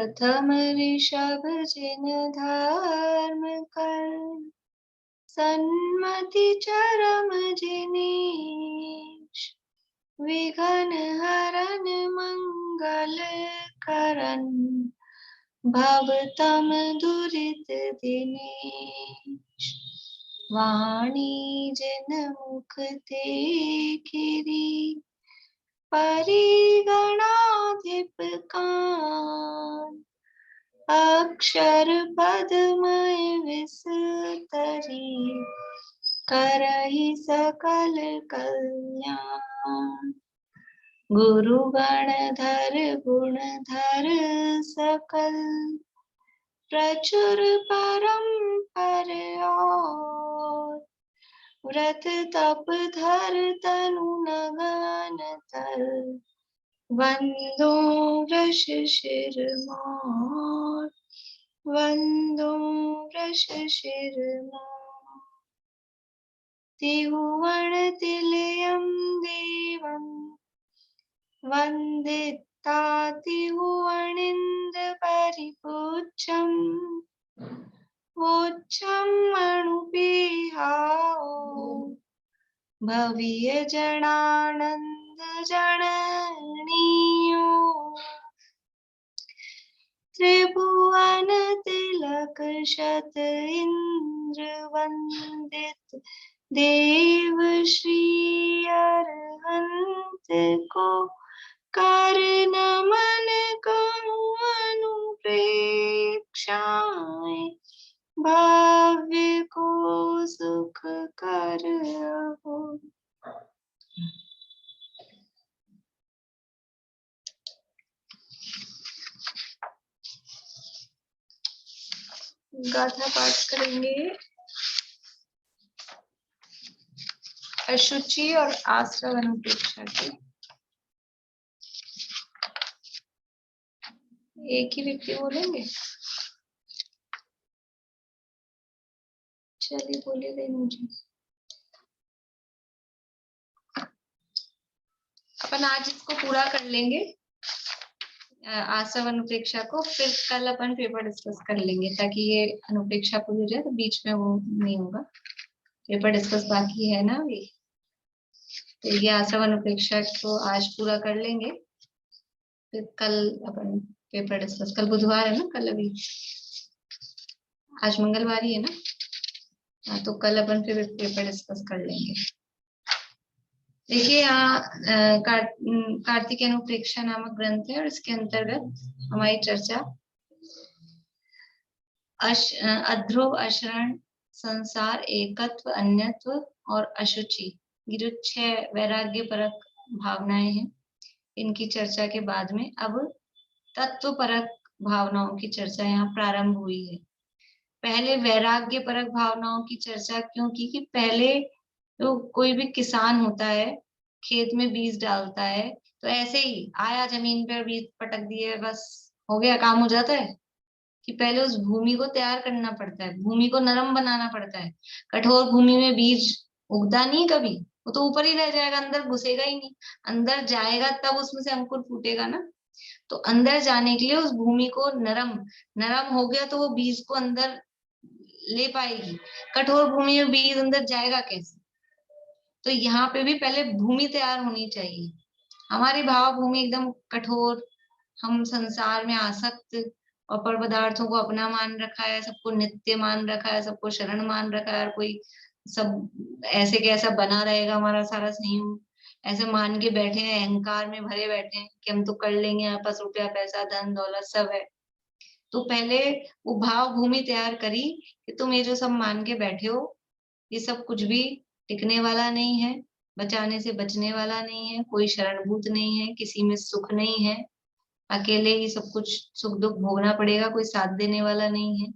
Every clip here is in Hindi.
प्रथम ऋषभ जिन धर्म कर, सन्मति चरम जिनीश, विघ्न हरन मंगल करन, भवतम दुरित दिनेश। वाणी जिन मुख ते खिरी, परिगणाधिप कान, अक्षर पदमय विस्तरी, करहि सकल कल्याण। गुरु गणधर गुणधर सकल, प्रचुर परम्पर और, व्रत तप धर तनु नगन तल, वंदो वृष शिरमौर, वंदो वृष शिरमौर। त्रिभुवन तिलयं देवं, वंदिता त्रिभुवनिन्द्र परिपूज्यम्, वोच्चं मणुपिहाओ, भवीय जनानंद जननीयो। त्रिभुवन तिलक शत इंद्र वंदित, देव श्री अरहंत को, कर नमन कहूँ अनुप्रेक्षाएं, भाव्य को सुख कर हो। गाथा पाठ करेंगे अशुचि और आश्रव अनुप्रेक्षा की। एक ही व्यक्ति बोलेंगे? चलिए बोलिए दे मुझे। अपन आज इसको पूरा कर लेंगे आश्रव अनुप्रेक्षा को, फिर कल अपन पेपर डिस्कस कर लेंगे, ताकि ये अनुप्रेक्षा पूरी हो जाए तो बीच में वो नहीं होगा। पेपर डिस्कस बाकी है ना अभी, तो ये आश्रव अनुप्रेक्षा को आज पूरा कर लेंगे, फिर कल अपन पेपर डिस्कस। कल बुधवार है ना, कल अभी आज मंगलवार ही है ना, हाँ, तो कल अपन फिर पेपर डिस्कस कर लेंगे। देखिए यहाँ कार्तिक अनुप्रेक्षा नामक ग्रंथ है, और इसके अंतर्गत हमारी चर्चा अध्रुव, अशरण, संसार, एकत्व, अन्यत्व और अशुचि, ये जो 6 वैराग्य परक भावनाएं हैं, इनकी चर्चा के बाद में अब तत्व परक भावनाओं की चर्चा यहाँ प्रारंभ हुई है। पहले वैराग्य परक भावनाओं की चर्चा क्यों की कि पहले तो कोई भी किसान होता है, खेत में बीज डालता है, तो ऐसे ही आया जमीन पर बीज पटक दिए, बस हो गया, काम हो जाता है? कि पहले उस भूमि को तैयार करना पड़ता है, भूमि को नरम बनाना पड़ता है। कठोर भूमि में बीज उगता नहीं कभी, वो तो ऊपर ही रह जाएगा, अंदर घुसेगा ही नहीं। अंदर जाएगा तब उसमें से अंकुर फूटेगा ना। तो अंदर जाने के लिए उस भूमि को नरम हो गया तो वो बीज को अंदर ले पाएगी। कठोर भूमि में बीज अंदर जाएगा कैसे? तो यहाँ पे भी पहले भूमि तैयार होनी चाहिए। हमारी भाव भूमि एकदम कठोर, हम संसार में आसक्त और पर पदार्थों को अपना मान रखा है, सबको नित्य मान रखा है, सबको शरण मान रखा है, और कोई सब ऐसे कैसा बना रहेगा हमारा सारा संयोग, ऐसे मान के बैठे हैं, अहंकार में भरे बैठे हैं कि हम तो कर लेंगे, हमारे पास रुपया पैसा धन दौलत सब है। तो पहले वो भाव भूमि तैयार करी कि तुम ये जो सब मान के बैठे हो, ये सब कुछ भी टिकने वाला नहीं है, बचाने से बचने वाला नहीं है, कोई शरणभूत नहीं है, किसी में सुख नहीं है, अकेले ही सब कुछ सुख दुख भोगना पड़ेगा, कोई साथ देने वाला नहीं है।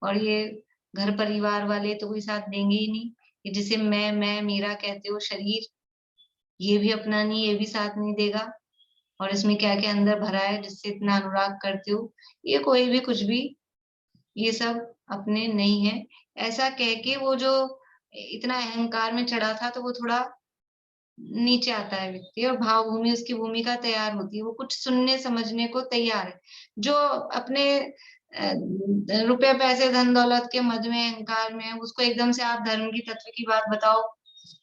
और ये घर परिवार वाले तो कोई साथ देंगे ही नहीं। कि जिसे मैं मेरा कहते हो शरीर, ये भी अपना नहीं, ये भी साथ नहीं देगा। और इसमें क्या क्या अंदर भरा है जिससे इतना अनुराग करते हो, ये कोई भी कुछ भी, ये सब अपने नहीं है। ऐसा कह के वो जो इतना अहंकार में चढ़ा था, तो वो थोड़ा नीचे आता है व्यक्ति, और भाव भूमि उसकी भूमिका तैयार होती है, वो कुछ सुनने समझने को तैयार है। जो अपने रुपए पैसे धन दौलत के मद में अहंकार में है, उसको एकदम से आप धर्म की तत्व की बात बताओ,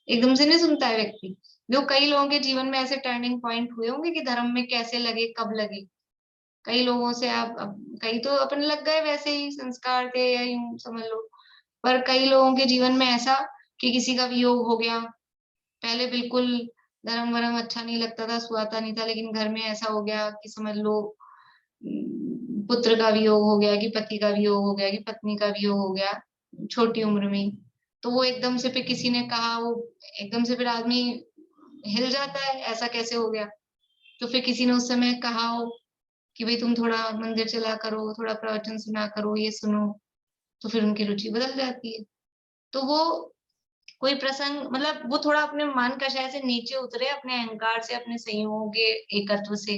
एकदम से नहीं सुनता है व्यक्ति। जो कई लोगों के जीवन में ऐसे टर्निंग पॉइंट हुए होंगे कि धर्म में कैसे लगे, कब लगे। कई लोगों से आप कई तो अपने लग गए वैसे ही संस्कार थे, या यूं समझ लो। पर कई लोगों के जीवन में ऐसा कि किसी का वियोग हो गया, पहले बिल्कुल धर्म वरम अच्छा नहीं लगता था, सुहाता नहीं था, लेकिन घर में ऐसा हो गया कि समझ लो पुत्र का वियोग हो गया, कि पति का वियोग हो गया, कि पत्नी का वियोग हो गया छोटी उम्र में। तो वो एकदम से फिर किसी ने कहा, वो एकदम से फिर आदमी हिल जाता है, ऐसा कैसे हो गया। तो फिर किसी ने उस समय कहा हो कि भाई तुम थोड़ा मंदिर चला करो, थोड़ा प्रवचन सुना करो, ये सुनो, तो फिर उनकी रुचि बदल जाती है। तो वो कोई प्रसंग, मतलब वो थोड़ा अपने मान कषाय से नीचे उतरे, अपने अहंकार से, अपने संयोगों के एकत्व से,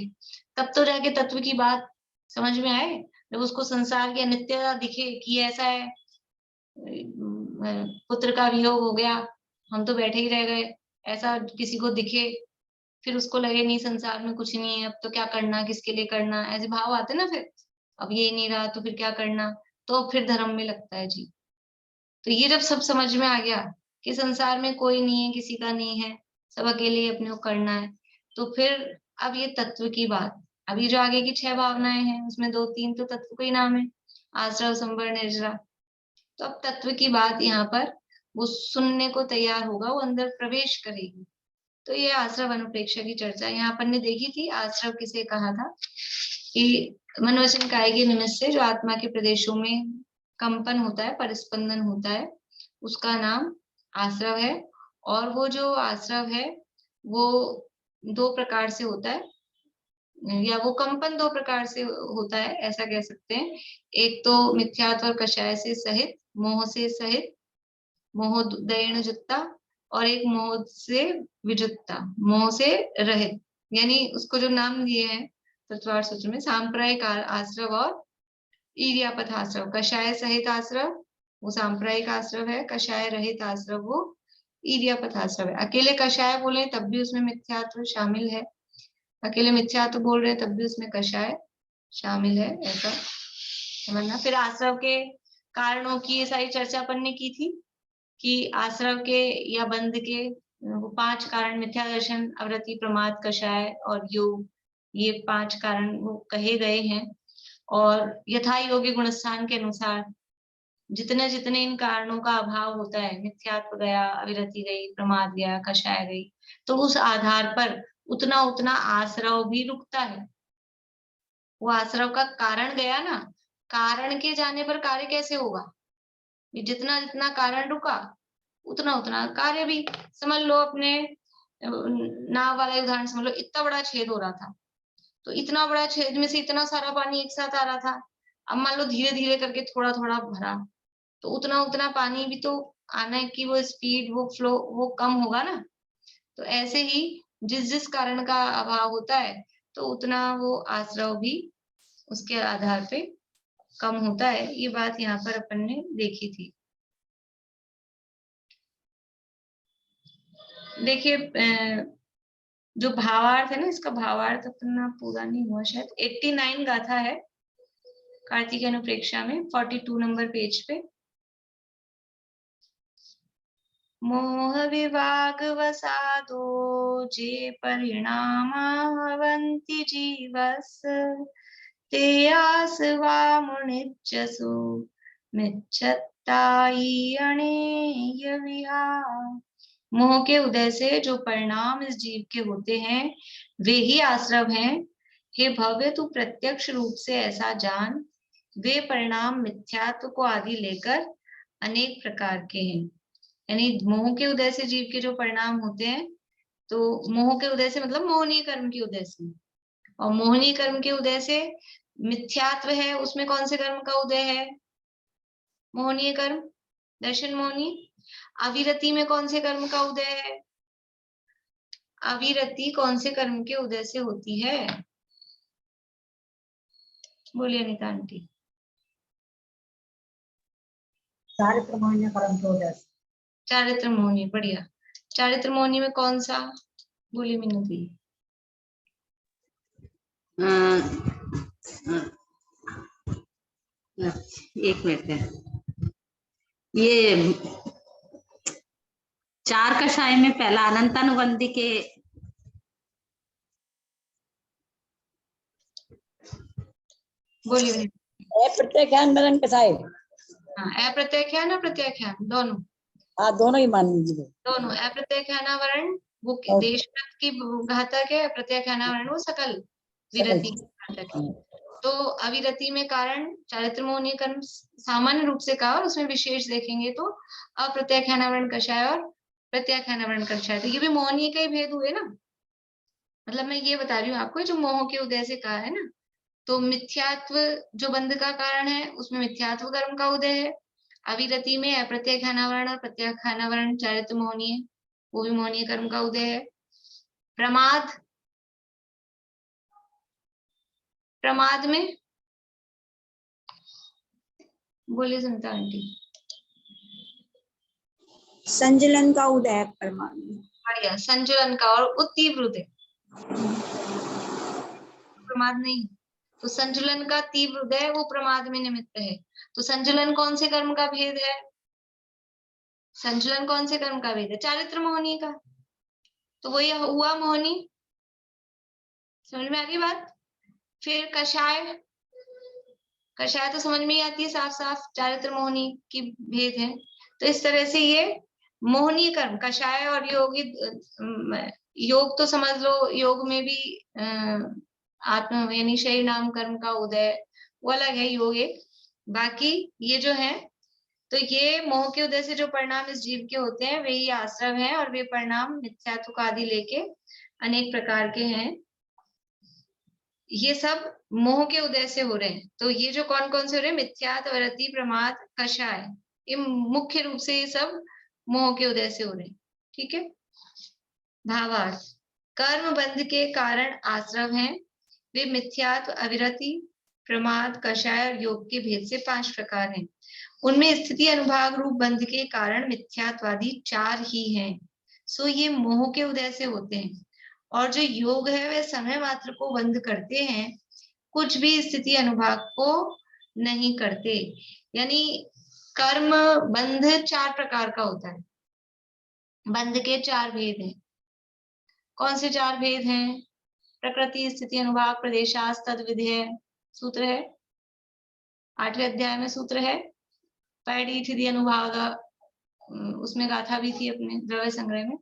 तब तो जाके तत्व की बात समझ में आए। जब उसको संसार की अनित्यता दिखे कि ऐसा है, पुत्र का वियोग हो गया, हम तो बैठे ही रह गए, ऐसा किसी को दिखे, फिर उसको लगे नहीं संसार में कुछ नहीं है, अब तो क्या करना, किसके लिए करना, ऐसे भाव आते ना फिर। अब ये नहीं रहा तो फिर क्या करना, तो फिर धर्म में लगता है जी। तो ये जब सब समझ में आ गया कि संसार में कोई नहीं है, किसी का नहीं है, सब अकेले ही अपने को करना है, तो फिर अब ये तत्व की बात, अब ये जो आगे की 6 भावनाएं हैं उसमें 2-3 तो तत्व का ही नाम है, आश्रव संवर निर्जरा। तो अब तत्व की बात यहाँ पर वो सुनने को तैयार होगा, वो अंदर प्रवेश करेगी। तो ये आश्रव अनुप्रेक्षा की चर्चा यहाँ अपन ने देखी थी। आश्रव किसे कहा था कि मनोवचन काय के निमित्त से जो आत्मा के प्रदेशों में कंपन होता है, परिस्पंदन होता है, उसका नाम आश्रव है। और वो जो आश्रव है वो 2 प्रकार से होता है, या वो कंपन 2 प्रकार से होता है, ऐसा कह सकते हैं। एक तो मिथ्यात्व और कषाय से सहित, मोह से सहित, मोह दैण जुत्ता, और एक मोह से विजुत्ता, मोह से रहित। यानी उसको जो नाम दिए हैं तत्वार्थ सूत्र में, सांप्रदायिक आश्रव और ईर्यापथ आश्रव। कषाय सहित आश्रव वो सांप्रदायिक आश्रव है, कषाय रहित आश्रव वो ईर्यापथ आश्रव है। अकेले कषाय बोले तब भी उसमें मिथ्यात्व शामिल है, अकेले मिथ्यात्व बोल रहे हैं तब भी उसमें कषाय शामिल है, ऐसा समझना। फिर आश्रव के कारणों की ये सारी चर्चा अपन ने की थी कि आश्रव के या बंध के वो 5 कारण, मिथ्या दर्शन, अवृत्ति, प्रमाद, कषाय और योग, ये 5 कारण वो कहे गए हैं। और यथा योगी गुणस्थान के अनुसार जितने जितने इन कारणों का अभाव होता है, मिथ्यात्व गया, अविरति गई, प्रमाद गया, कषाय गई, तो उस आधार पर उतना उतना आश्रव भी रुकता है। वो आश्रव का कारण गया ना, कारण के जाने पर कार्य कैसे होगा। जितना जितना कारण रुका उतना उतना कार्य भी। समझ लो अपने नाव वाला उदाहरण समझ लो, इतना बड़ा छेद हो रहा था, तो इतना बड़ा छेद में से इतना सारा पानी एक साथ आ रहा था। अब मान लो धीरे धीरे करके थोड़ा थोड़ा भरा, तो उतना उतना पानी भी तो आना है, कि वो स्पीड, वो फ्लो, वो कम होगा ना। तो ऐसे ही जिस जिस कारण का अभाव होता है, तो उतना वो आश्रव भी उसके आधार पे कम होता है। ये बात यहाँ पर अपन ने देखी थी। देखिए जो भावार्थ है ना, इसका भावार्थ अपना पूरा नहीं हुआ शायद, 89 गाथा है कार्तिक अनुप्रेक्षा में, 42 नंबर पेज पे। मोह विवाग वसादो जे परिणामावन्ति जीवस् ते आसवा मुनिच्चसु मिच्छत्तायि अणेय विहार। मोह के उदय से जो परिणाम इस जीव के होते हैं वे ही आश्रव हैं। हे भव्य, तू प्रत्यक्ष रूप से ऐसा जान, वे परिणाम मिथ्यात्व को आदि लेकर अनेक प्रकार के हैं। यानी मोह के उदय से जीव के जो परिणाम होते हैं, तो मोह के उदय से मतलब मोहनीय कर्म के उदय से, और मोहनीय कर्म के उदय से मिथ्यात्व है, उसमें कौन से कर्म का उदय है, मोहनीय कर्म, दर्शन मोहनी। अविरति में कौन से कर्म का उदय है, अविरति कौन से कर्म के उदय से होती है, बोलिए अनिता आंटी। चारित्र मोहिनी कर्म के उदय से। चारित्र मोहनी, बढ़िया। चारित्र मोहनी में कौन सा, बोलिए मिन्नती। एक मिनट है। ये चार कषाय में पहला अनंतानुबंधी के बोलिए। प्रत्याख्यान बदन कसाय। हाँ, अप्रत्याख्यान और प्रत्याख्यान दोनों। हाँ, दोनों ही मान लीजिए। दोनों। अप्रत्याख्यानावरण वो देशकृत की घातक है, प्रत्याख्यानावरण वो सकल विरति घातक है। तो अविरति में कारण चारित्र मोहनीय कर्म सामान्य रूप से कहा, और उसमें विशेष देखेंगे तो अप्रत्याख्यानावरण कषाय और प्रत्याख्यानावरण कषाय। तो ये भी मोहनीय का ही भेद हुए ना। मतलब मैं ये बता रही हूँ आपको, जो मोह के उदय से कहा है ना, तो मिथ्यात्व जो बंध का कारण है उसमें मिथ्यात्व कर्म का उदय है। अविरति में अप्रत्याख्यानावरण और प्रत्याख्यानावरण चारित्र मोहनीय, वो भी मोहनीय कर्म का उदय है। प्रमाद, प्रमाद में बोलिए सुनीता आंटी। संजलन का उदय प्रमाद में। बढ़िया, संचलन का, और उत्तीव्र उदय। प्रमाद नहीं, तो संचलन का तीव्र उदय वो प्रमाद में निमित्त है। तो संचलन कौन से कर्म का भेद है? संचलन कौन से कर्म का भेद है? चारित्र मोहनी का। तो वही हुआ मोहनी। समझ में आ गई बात? फिर कषाय, कषाय तो समझ में ही आती है साफ साफ, चारित्र मोहनी की भेद है। तो इस तरह से ये मोहनीय कर्म, कषाय और योगी, योग तो समझ लो, योग में भी आत्म यानी शरीर नाम कर्म का उदय वो अलग है, योग एक। बाकी ये जो है, तो ये मोह के उदय से जो परिणाम इस जीव के होते हैं वे ही आश्रव हैं, और वे परिणाम मिथ्यात्व आदि लेके अनेक प्रकार के हैं। ये सब मोह के उदय से हो रहे हैं। तो ये जो कौन कौन से हो रहे हैं? मिथ्यात्व, वृत्ति, प्रमाद, कषाय, ये मुख्य रूप से ये सब मोह के उदय से हो रहे हैं। ठीक है। भावार्थ, कर्म बंध के कारण आश्रव हैं, वे मिथ्यात्व, अविरति, प्रमाद, कषाय और योग के भेद से 5 प्रकार हैं। उनमें स्थिति अनुभाग रूप बंध के कारण मिथ्यात्वादी 4 ही हैं। सो ये मोह के उदय से होते हैं। और जो योग है वे समय मात्र को बंध करते हैं, कुछ भी स्थिति अनुभाग को नहीं करते। यानी कर्म बंध 4 प्रकार का होता है। बंध के 4 भेद हैं। कौन से 4 भेद हैं? प्रकृति, स्थिति अनुभाग, प्रदेशास, तद विधेय सूत्र है, 8वें अध्याय में सूत्र है। पैडी स्थिति अनुभाग, उसमें गाथा भी थी अपने द्रव्य संग्रह में।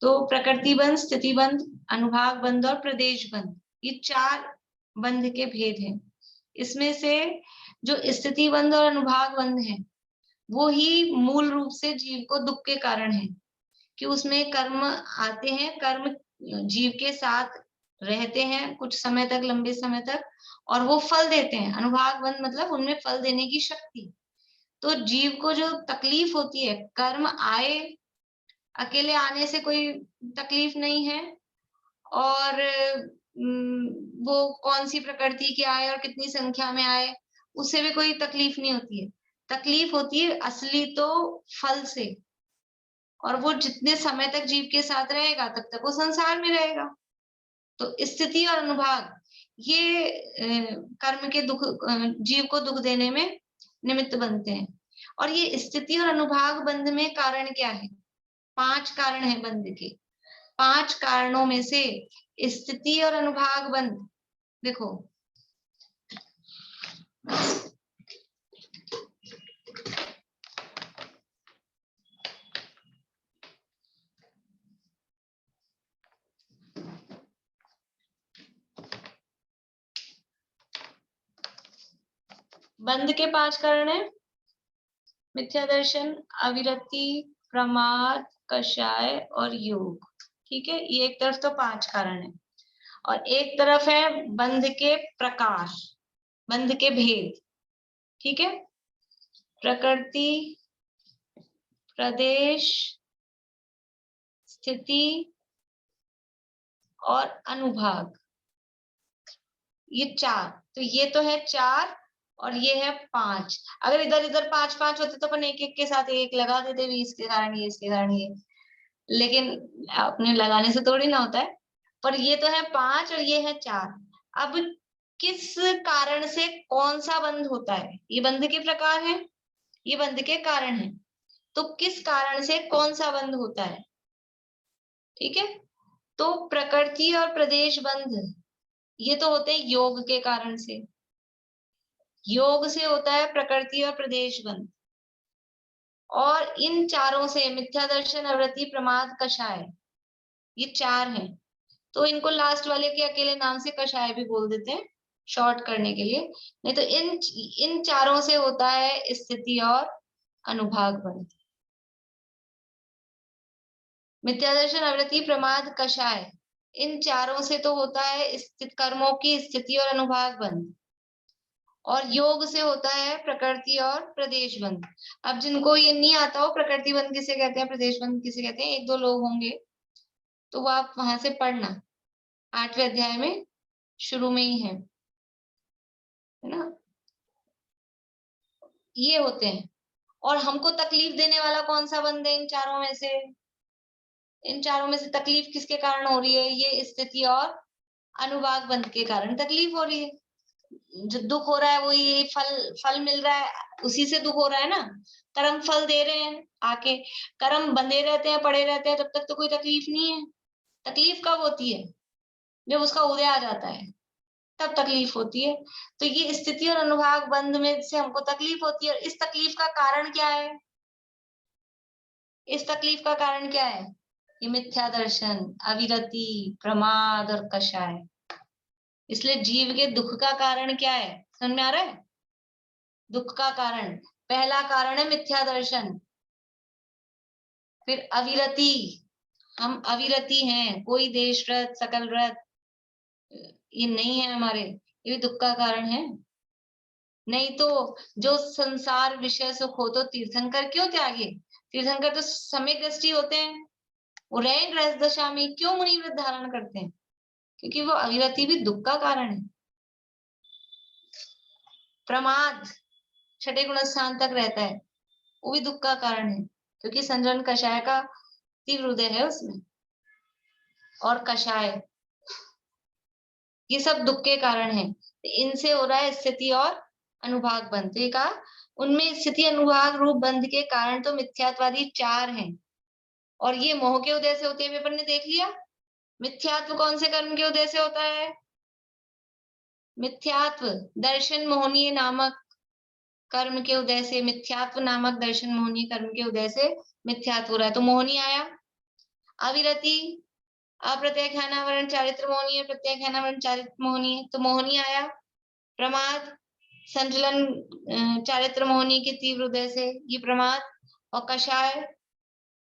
तो प्रकृति बंध, स्थिति बंध, अनुभाग बंध और प्रदेश बंध, ये 4 बंध के भेद हैं। इसमें से जो स्थिति बंध और अनुभाग बंध है वो ही मूल रूप से जीव को दुख के कारण है, कि उसमें कर्म आते हैं, कर्म जीव के साथ रहते हैं कुछ समय तक, लंबे समय तक, और वो फल देते हैं। अनुभाग बंध मतलब उनमें फल देने की शक्ति। तो जीव को जो तकलीफ होती है, कर्म आए, अकेले आने से कोई तकलीफ नहीं है, और वो कौन सी प्रकृति के आए और कितनी संख्या में आए उससे भी कोई तकलीफ नहीं होती है। तकलीफ होती है असली तो फल से, और वो जितने समय तक जीव के साथ रहेगा तब तक वो संसार में रहेगा। तो स्थिति और अनुभाग ये कर्म के दुख, जीव को दुख देने में निमित्त बनते हैं। और ये स्थिति और अनुभाग बंध में कारण क्या है? 5 कारण है बंध के। 5 कारणों में से स्थिति और अनुभाग बंध, देखो बंध के 5 कारण है, मिथ्या दर्शन, अविरति, प्रमाद, कषाय और योग। ठीक है, ये एक तरफ तो 5 कारण है, और एक तरफ है बंध के प्रकार, बंध के भेद। ठीक है, प्रकृति, प्रदेश, स्थिति और अनुभाग, ये 4। तो ये तो है 4 और ये है 5। अगर इधर इधर 5 5 होते तो अपन एक एक के साथ एक लगा देते, भी इसके कारण ये, इसके कारण ये। लेकिन अपने लगाने से थोड़ी ना होता है। पर ये तो है 5 और ये है 4। अब किस कारण से कौन सा बंध होता है? ये बंध के प्रकार है, ये बंध के कारण है। तो किस कारण से कौन सा बंध होता है? ठीक है, तो प्रकृति और प्रदेश बंध ये तो होते हैं योग के कारण से। योग से होता है प्रकृति और प्रदेश बंध। और इन चारों से मिथ्या दर्शन, अवृत्ति, प्रमाद, कषाय, ये 4 हैं। तो इनको लास्ट वाले के अकेले नाम से कषाय भी बोल देते हैं शॉर्ट करने के लिए। नहीं तो इन चारों से होता है स्थिति और अनुभाग बंध। मिथ्या दर्शन, अवृत्ति, प्रमाद, कषाय, इन चारों से तो होता है स्थित कर्मों की स्थिति और अनुभाग बंध। और योग से होता है प्रकृति और प्रदेश बंध। अब जिनको ये नहीं आता हो प्रकृति बंध किसे कहते हैं, प्रदेश बंध किसे कहते हैं, 1-2 लोग होंगे तो वो आप वहां से पढ़ना, 8वें अध्याय में शुरू में ही है ना। ये होते हैं। और हमको तकलीफ देने वाला कौन सा बंध है इन चारों में से? इन चारों में से तकलीफ किसके कारण हो रही है? ये स्थिति और अनुभाग बंध के कारण तकलीफ हो रही है। जो दुख हो रहा है वो ये फल मिल रहा है, उसी से दुख हो रहा है ना। कर्म फल दे रहे हैं आके, कर्म बंधे रहते हैं, पड़े रहते हैं, तब तक तो कोई तकलीफ नहीं है। तकलीफ कब होती है? जब उसका उदय आ जाता है तब तकलीफ होती है। तो ये स्थिति और अनुभाग बंध में से हमको तकलीफ होती है। और इस तकलीफ का कारण क्या है? इस तकलीफ का कारण क्या है? ये मिथ्या दर्शन, अविरति, प्रमाद और कषाय। इसलिए जीव के दुख का कारण क्या है? समझ में आ रहा है? दुख का कारण, पहला कारण है मिथ्या दर्शन, फिर अविरति, हम अविरति हैं, कोई देश व्रत सकल व्रत ये नहीं है हमारे, ये भी दुख का कारण है। नहीं तो जो संसार विषय सुख हो तो तीर्थंकर क्यों त्यागे? तीर्थंकर तो समय दृष्टि होते हैं, वो रहे ग्रस्त दशा में, क्यों मुनि व्रत धारण करते हैं? क्योंकि वो अविरति भी दुख का कारण है। प्रमाद 6ठे गुण स्थान तक रहता है, वो भी दुख का कारण है, क्योंकि संजन कषाय का तीव्र उदय है उसमें। और कषाय, ये सब दुख के कारण है। इनसे हो रहा है स्थिति और अनुभाग बंध। तो ये कहा उनमें स्थिति अनुभाग रूप बंध के कारण तो मिथ्यात्वादी 4 हैं। और ये मोह के उदय से होते हैं, पेपर ने देख लिया। मिथ्यात्व कौन से कर्म के उदय से होता है? मिथ्यात्व दर्शन मोहनीय नामक कर्म के उदय से, मिथ्यात्व नामक दर्शन मोहनीय कर्म के उदय से मिथ्यात्व हो रहा है। तो मोहनी आया, अविरति अप्रत्याख्यानावरण चारित्र मोहनीय, प्रत्याख्यानावरण चारित्र मोहनीय, तो मोहनी आया। प्रमाद संचलन चारित्र मोहनी के तीव्र उदय से ये प्रमाद। और कषाय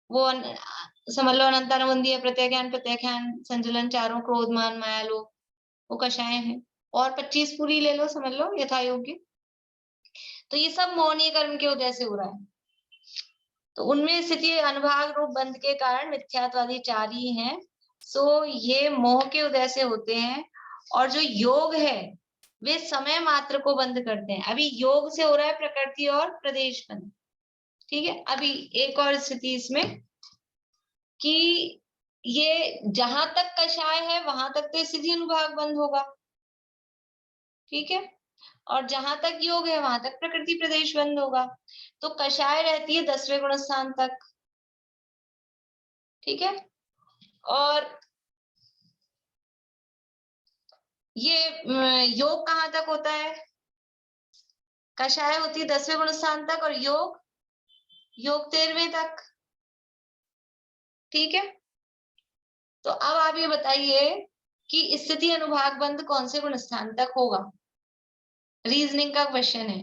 वो समझ लो अनंतानुबंधी, प्रत्याख्यान, प्रत्याख्यान, संचलन, चारों क्रोध मान माया लोभ, वो कषाय है। और 25 पूरी ले लो, समझ लो यथा योग्य। तो ये सब मोहनीय कर्म के उदय से हो रहा है। तो उनमें स्थिति अनुभाग रूप बंध के कारण मिथ्यात्वादी 4 ही हैं। सो ये मोह के उदय से होते हैं। और जो योग है वे समय मात्र को बंद करते हैं। अभी योग से हो रहा है प्रकृति और प्रदेश बंध। ठीक है, अभी एक और स्थिति इसमें कि ये जहां तक कषाय है वहां तक तो स्थिति अनुभाग बंद होगा, ठीक है, और जहां तक योग है वहां तक प्रकृति प्रदेश बंद होगा। तो कषाय रहती है 10वें गुण स्थान तक, ठीक है। और ये योग कहाँ तक होता है? कषाय होती है 10वें गुण स्थान तक, और योग 13वें तक, ठीक है। तो अब आप ये बताइए कि स्थिति अनुभाग बंध कौन से गुण स्थान तक होगा? रीजनिंग का क्वेश्चन है।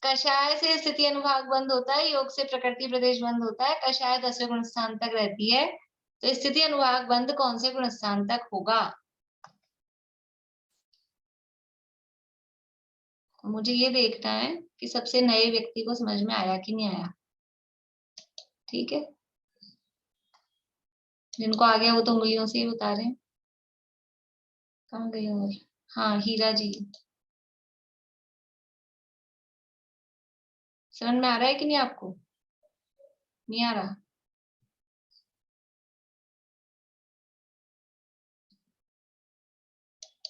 कषाय से स्थिति अनुभाग बंद होता है, योग से प्रकृति प्रदेश बंद होता है, कषाय 10वें गुण स्थान तक रहती है। तो स्थिति अनुभाग बंद कौन से गुण स्थान तक होगा? मुझे ये देखना है कि सबसे नए व्यक्ति को समझ में आया कि नहीं आया, ठीक है। जिनको आ गया वो तो उंगलियों से ही बता रहे हैं। कहाँ गए? और हाँ, हीरा जी समझ में आ रहा है कि नहीं आपको? नहीं आ रहा?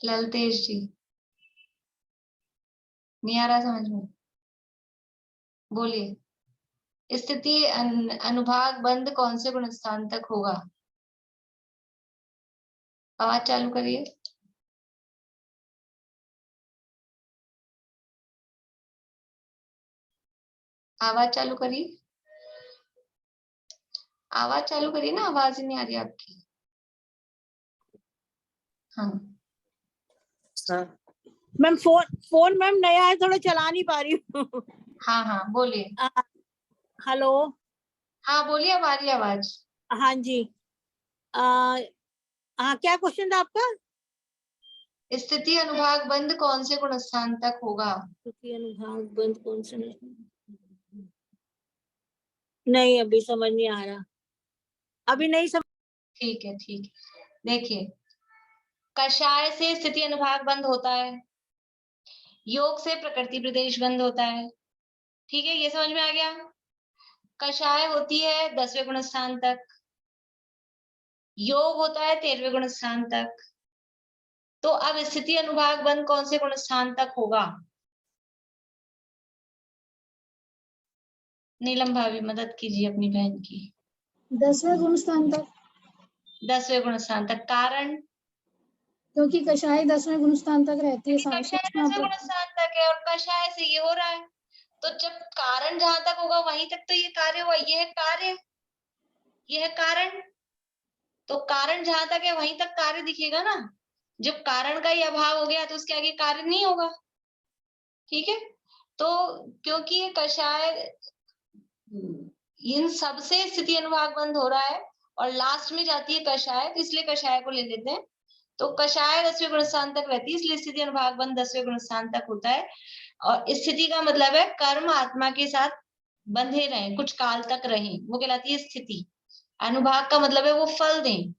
ललतेश जी, नहीं आ रहा समझ में? बोलिए। स्थिति अनुभाग बंद कौन से गुणस्थान तक होगा? आवाज चालू करिए। आवाज चालू करिए। आवाज चालू करिए ना, आवाज ही नहीं आ रही आपकी। हाँ मैम फोन मैम नया है, थोड़ा चला नहीं पा रही हूँ। हाँ हाँ बोलिए। हेलो। हाँ बोलिए, अब आ रही है आवाज। हाँ जी। हाँ, क्या क्वेश्चन था आपका? स्थिति अनुभाग बंद कौन से गुणस्थान तक होगा? स्थिति अनुभाग बंद कौन से? नहीं, अभी समझ नहीं आ रहा, अभी नहीं समझ। ठीक है ठीक है। देखिए, कषाय से स्थिति अनुभाग बंद होता है, योग से प्रकृति प्रदेश बंद होता है। ठीक है, ये समझ में आ गया। कषाय होती है 10वें गुणस्थान तक, योग होता है 13वें गुणस्थान तक। तो अब स्थिति अनुभाग बंद कौन से गुणस्थान तक होगा? नीलम भाभी मदद कीजिए अपनी बहन की। 10वें गुणस्थान तक, 10वें गुणस्थान तक। कारण? क्योंकि कषाय 10वें गुणस्थान तक रहती है। कषाय 10वें गुणस्थान तक है और कषाय से ये हो रहा है, तो जब कारण जहां तक होगा वहीं तक तो ये कार्य हुआ। ये है कार्य, ये है कारण। तो कारण जहां तक है वहीं तक कार्य दिखेगा ना। जब कारण का ही अभाव हो गया तो उसके आगे कार्य नहीं होगा। ठीक है, तो क्योंकि ये कषाय इन सबसे स्थिति अनुभाग बंद हो रहा है और लास्ट में जाती है कषाय, तो इसलिए कषाय को ले लेते हैं। तो कषाय 10वें गुणस्थान तक रहती है, इसलिए स्थिति अनुभाग बंद 10वें गुणस्थान तक होता है। और स्थिति का मतलब है कर्म आत्मा के साथ बंधे रहें, कुछ काल तक रहें, वो कहलाती है स्थिति। अनुभाग का मतलब है वो फल दें,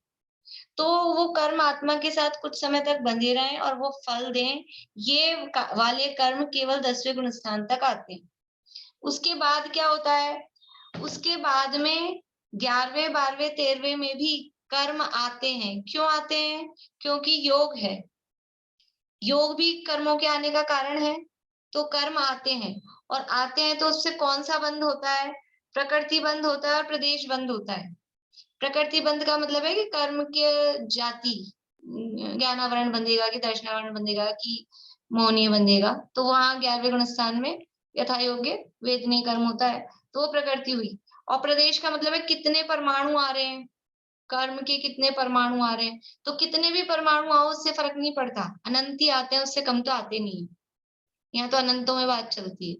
तो वो कर्म आत्मा के साथ कुछ समय तक बंधे रहें और वो फल दें। ये वाले कर्म केवल 10वें गुणस्थान तक आते हैं। उसके बाद क्या होता है? उसके बाद में 11वें 12वें 13वें में भी कर्म आते हैं। क्यों आते हैं? क्योंकि योग है, योग भी कर्मों के आने का कारण है। तो कर्म आते हैं, और आते हैं तो उससे कौन सा बंद होता है? प्रकृति बंद होता है और प्रदेश बंद होता है। प्रकृति बंद का मतलब है कि कर्म के जाति, ज्ञानावरण बंधेगा कि दर्शनावरण बंधेगा कि मोहनीय बंधेगा, तो वहां 11वें गुणस्थान में यथा योग्य वेदनीय कर्म होता है, तो वो प्रकृति हुई। और प्रदेश का मतलब है कितने परमाणु आ रहे हैं, कर्म के कितने परमाणु आ रहे हैं। तो कितने भी परमाणु आओ उससे फर्क नहीं पड़ता, अनंत ही आते हैं, उससे कम तो आते नहीं है। यहाँ तो अनंतों में बात चलती है,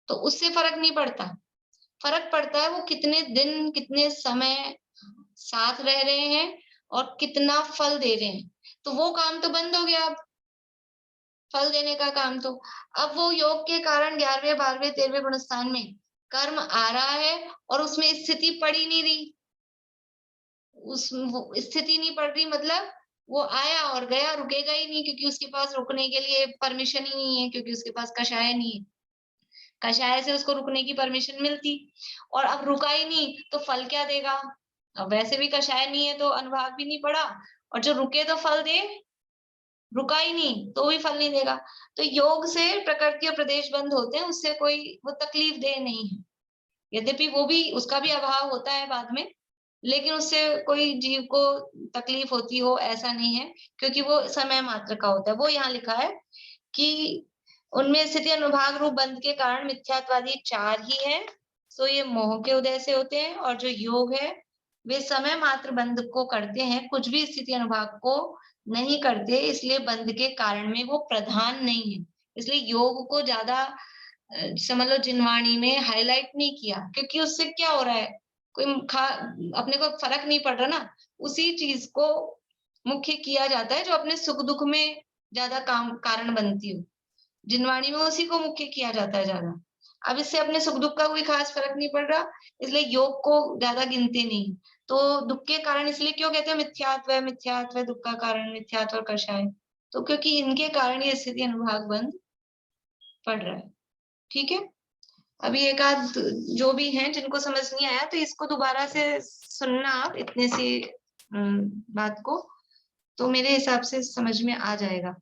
तो उससे फर्क नहीं पड़ता। फर्क पड़ता है वो कितने दिन कितने समय साथ रह रहे हैं और कितना फल दे रहे हैं। तो वो काम तो बंद हो गया, अब फल देने का काम। तो अब वो योग के कारण 11वें 12वें 13वें गुणस्थान में कर्म आ रहा है और उसमें स्थिति पड़ ही नहीं रही। उस स्थिति नहीं पड़ रही मतलब वो आया और गया, रुकेगा ही नहीं, क्योंकि उसके पास रुकने के लिए परमिशन ही नहीं है, क्योंकि उसके पास कषाय नहीं है। कषाय से उसको रुकने की परमिशन मिलती, और अब रुका ही नहीं तो फल क्या देगा? अब वैसे भी कषाय नहीं है तो अनुभाग भी नहीं पड़ा, और जो रुके तो फल दे, रुका ही नहीं तो भी फल नहीं देगा। तो योग से प्रकृति और प्रदेश बंद होते हैं, उससे कोई वो तकलीफ दे नहीं है। यद्यपि वो भी, उसका भी अभाव होता है बाद में, लेकिन उससे कोई जीव को तकलीफ होती हो ऐसा नहीं है, क्योंकि वो समय मात्र का होता है। वो यहाँ लिखा है कि उनमें स्थिति अनुभाग रूप बंध के कारण मिथ्यात्वादी 4 ही है। सो ये मोह के उदय से होते हैं, और जो योग है वे समय मात्र बंध को करते हैं, कुछ भी स्थिति अनुभाग को नहीं करते, इसलिए बंध के कारण में वो प्रधान नहीं है। इसलिए योग को ज्यादा समझ लो जिनवाणी में हाईलाइट नहीं किया, क्योंकि उससे क्या हो रहा है, कोई अपने को फर्क नहीं पड़ रहा ना। उसी चीज को मुख्य किया जाता है जो अपने सुख दुख में ज्यादा कारण बनती हो। जिनवाणी में उसी को मुख्य किया जाता है ज्यादा। अब इससे अपने सुख दुख का कोई खास फर्क नहीं पड़ रहा, इसलिए योग को ज्यादा गिनते नहीं। तो दुख के कारण इसलिए क्यों कहते हैं मिथ्यात्व है, मिथ्यात्व है दुख का कारण, मिथ्यात्व और कषाय, तो क्योंकि इनके कारण ये स्थिति अनुभाग बंद पड़ रहा है। ठीक है, अभी एक आध जो भी हैं जिनको समझ नहीं आया तो इसको दोबारा से सुनना आप इतने सी बात को, तो मेरे हिसाब से समझ में आ जाएगा।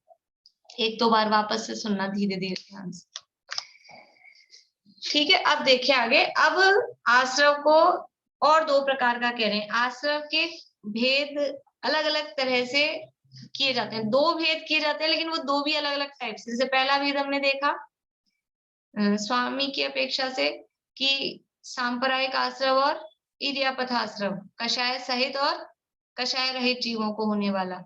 एक दो बार वापस से सुनना धीरे धीरे ध्यान से। ठीक है, अब देखिए आगे। अब आश्रव को और दो प्रकार का कह रहे हैं। आश्रव के भेद अलग अलग तरह से किए जाते हैं, दो भेद किए जाते हैं, लेकिन वो दो भी अलग अलग टाइप से। जैसे पहला भेद हमने देखा स्वामी की अपेक्षा से कि सांप्रदायिक आश्रव और इर्यापथ आश्रव, कषाय सहित और कषाय रहित जीवों को होने वाला।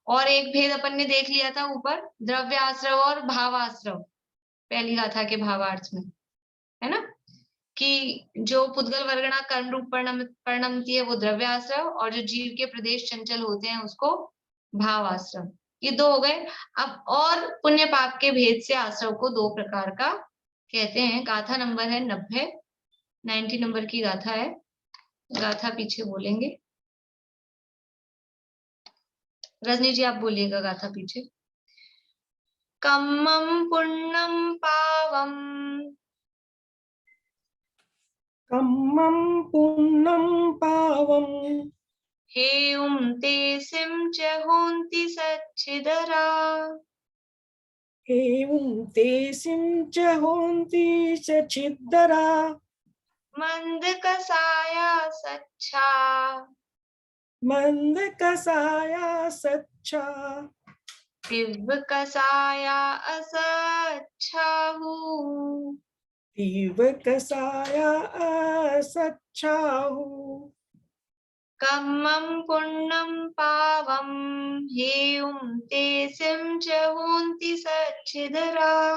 और एक भेद अपन ने देख लिया था ऊपर, द्रव्य आश्रव और भाव आश्रव, पहली गाथा के भावार्थ में, है ना, कि जो पुद्गल वर्गणा कर्म रूप परिणमती है वो द्रव्य आश्रव, और जो जीव के प्रदेश चंचल होते हैं उसको भाव आश्रव। ये दो हो गए। अब और पुण्य पाप के भेद से आश्रव को दो प्रकार का कहते हैं। गाथा नंबर है 90 नंबर की गाथा है। गाथा पीछे बोलेंगे, रजनी जी आप बोलिएगा गाथा पीछे। कम्मं पुण्यं पावम, कम्मं पुण्यं पावम, हेउं ते सिं च होन्ति सच्चिदरा, एवं तेसिं च होन्ति सचिद्दरा, मंदकसाया सच्छा, मंदकसाया सच्छा, दिव्यकसाया असच्छाहु, तीव्रकसाया असच्छाहु। कम्मं पुण्यं पावम, हेउं ते सिं च होन्ति सच्छिदरा,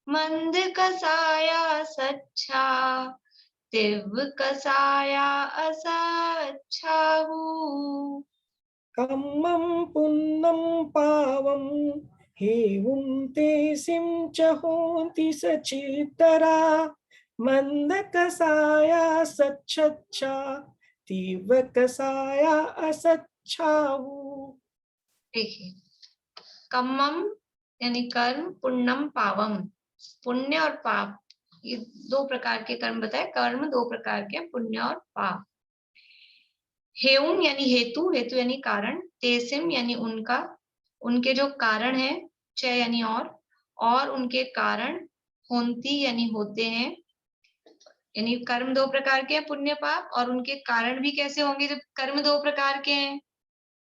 मंदकसाया सच्छा, दिव्यकसाया असच्छाहु। कम्मं पुण्यं पावम, हेवं तेसिं च होन्ति सचिद्दरा, मंदकसाया सच्छा, तीव्रकसाया असच्छाहु। देखिए, कम्मम यानी कर्म, पुण्यम पावम, पुण्य और पाप, ये दो प्रकार के कर्म बताए। कर्म दो प्रकार के, पुण्य और पाप। हेउम यानी हेतु, हेतु यानी कारण, तेसिम यानी उनका, उनके जो कारण है, च यानी और उनके कारण, होन्ति यानी होते हैं। यानी कर्म दो प्रकार के हैं, पुण्य पाप, और उनके कारण भी कैसे होंगे जब कर्म दो प्रकार के हैं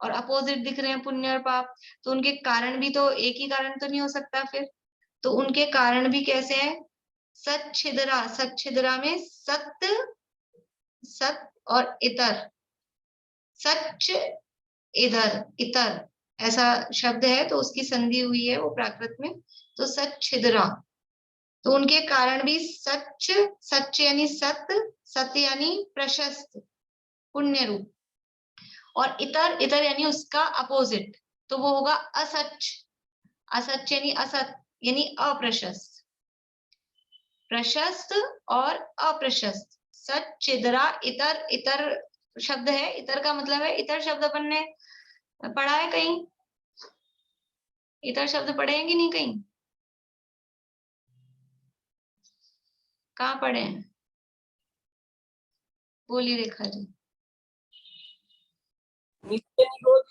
और अपोजिट दिख रहे हैं पुण्य और पाप, तो उनके कारण भी तो एक ही कारण तो नहीं हो सकता फिर। तो उनके कारण भी कैसे हैं, सच्छिदरा, सच्छिदरा में सत्य, सत और इतर, सच इधर इतर ऐसा शब्द है, तो उसकी संधि हुई है वो प्राकृत में, तो सच्छिदरा। तो उनके कारण भी सच, सच यानी सत्य, सत्य यानी प्रशस्त पुण्य रूप, और इतर, इतर यानी उसका अपोजिट, तो वो होगा असच, असच यानी असत यानी अप्रशस्त, प्रशस्त और अप्रशस्त। सच्चिदरा, इतर, इतर शब्द है, इतर का मतलब है, इतर शब्द अपन ने पढ़ा है कहीं, इतर शब्द पढ़े हैं कि नहीं कहीं, कहाँ पढ़े हैं, बोलिए रेखा जी। नित्य निगोद,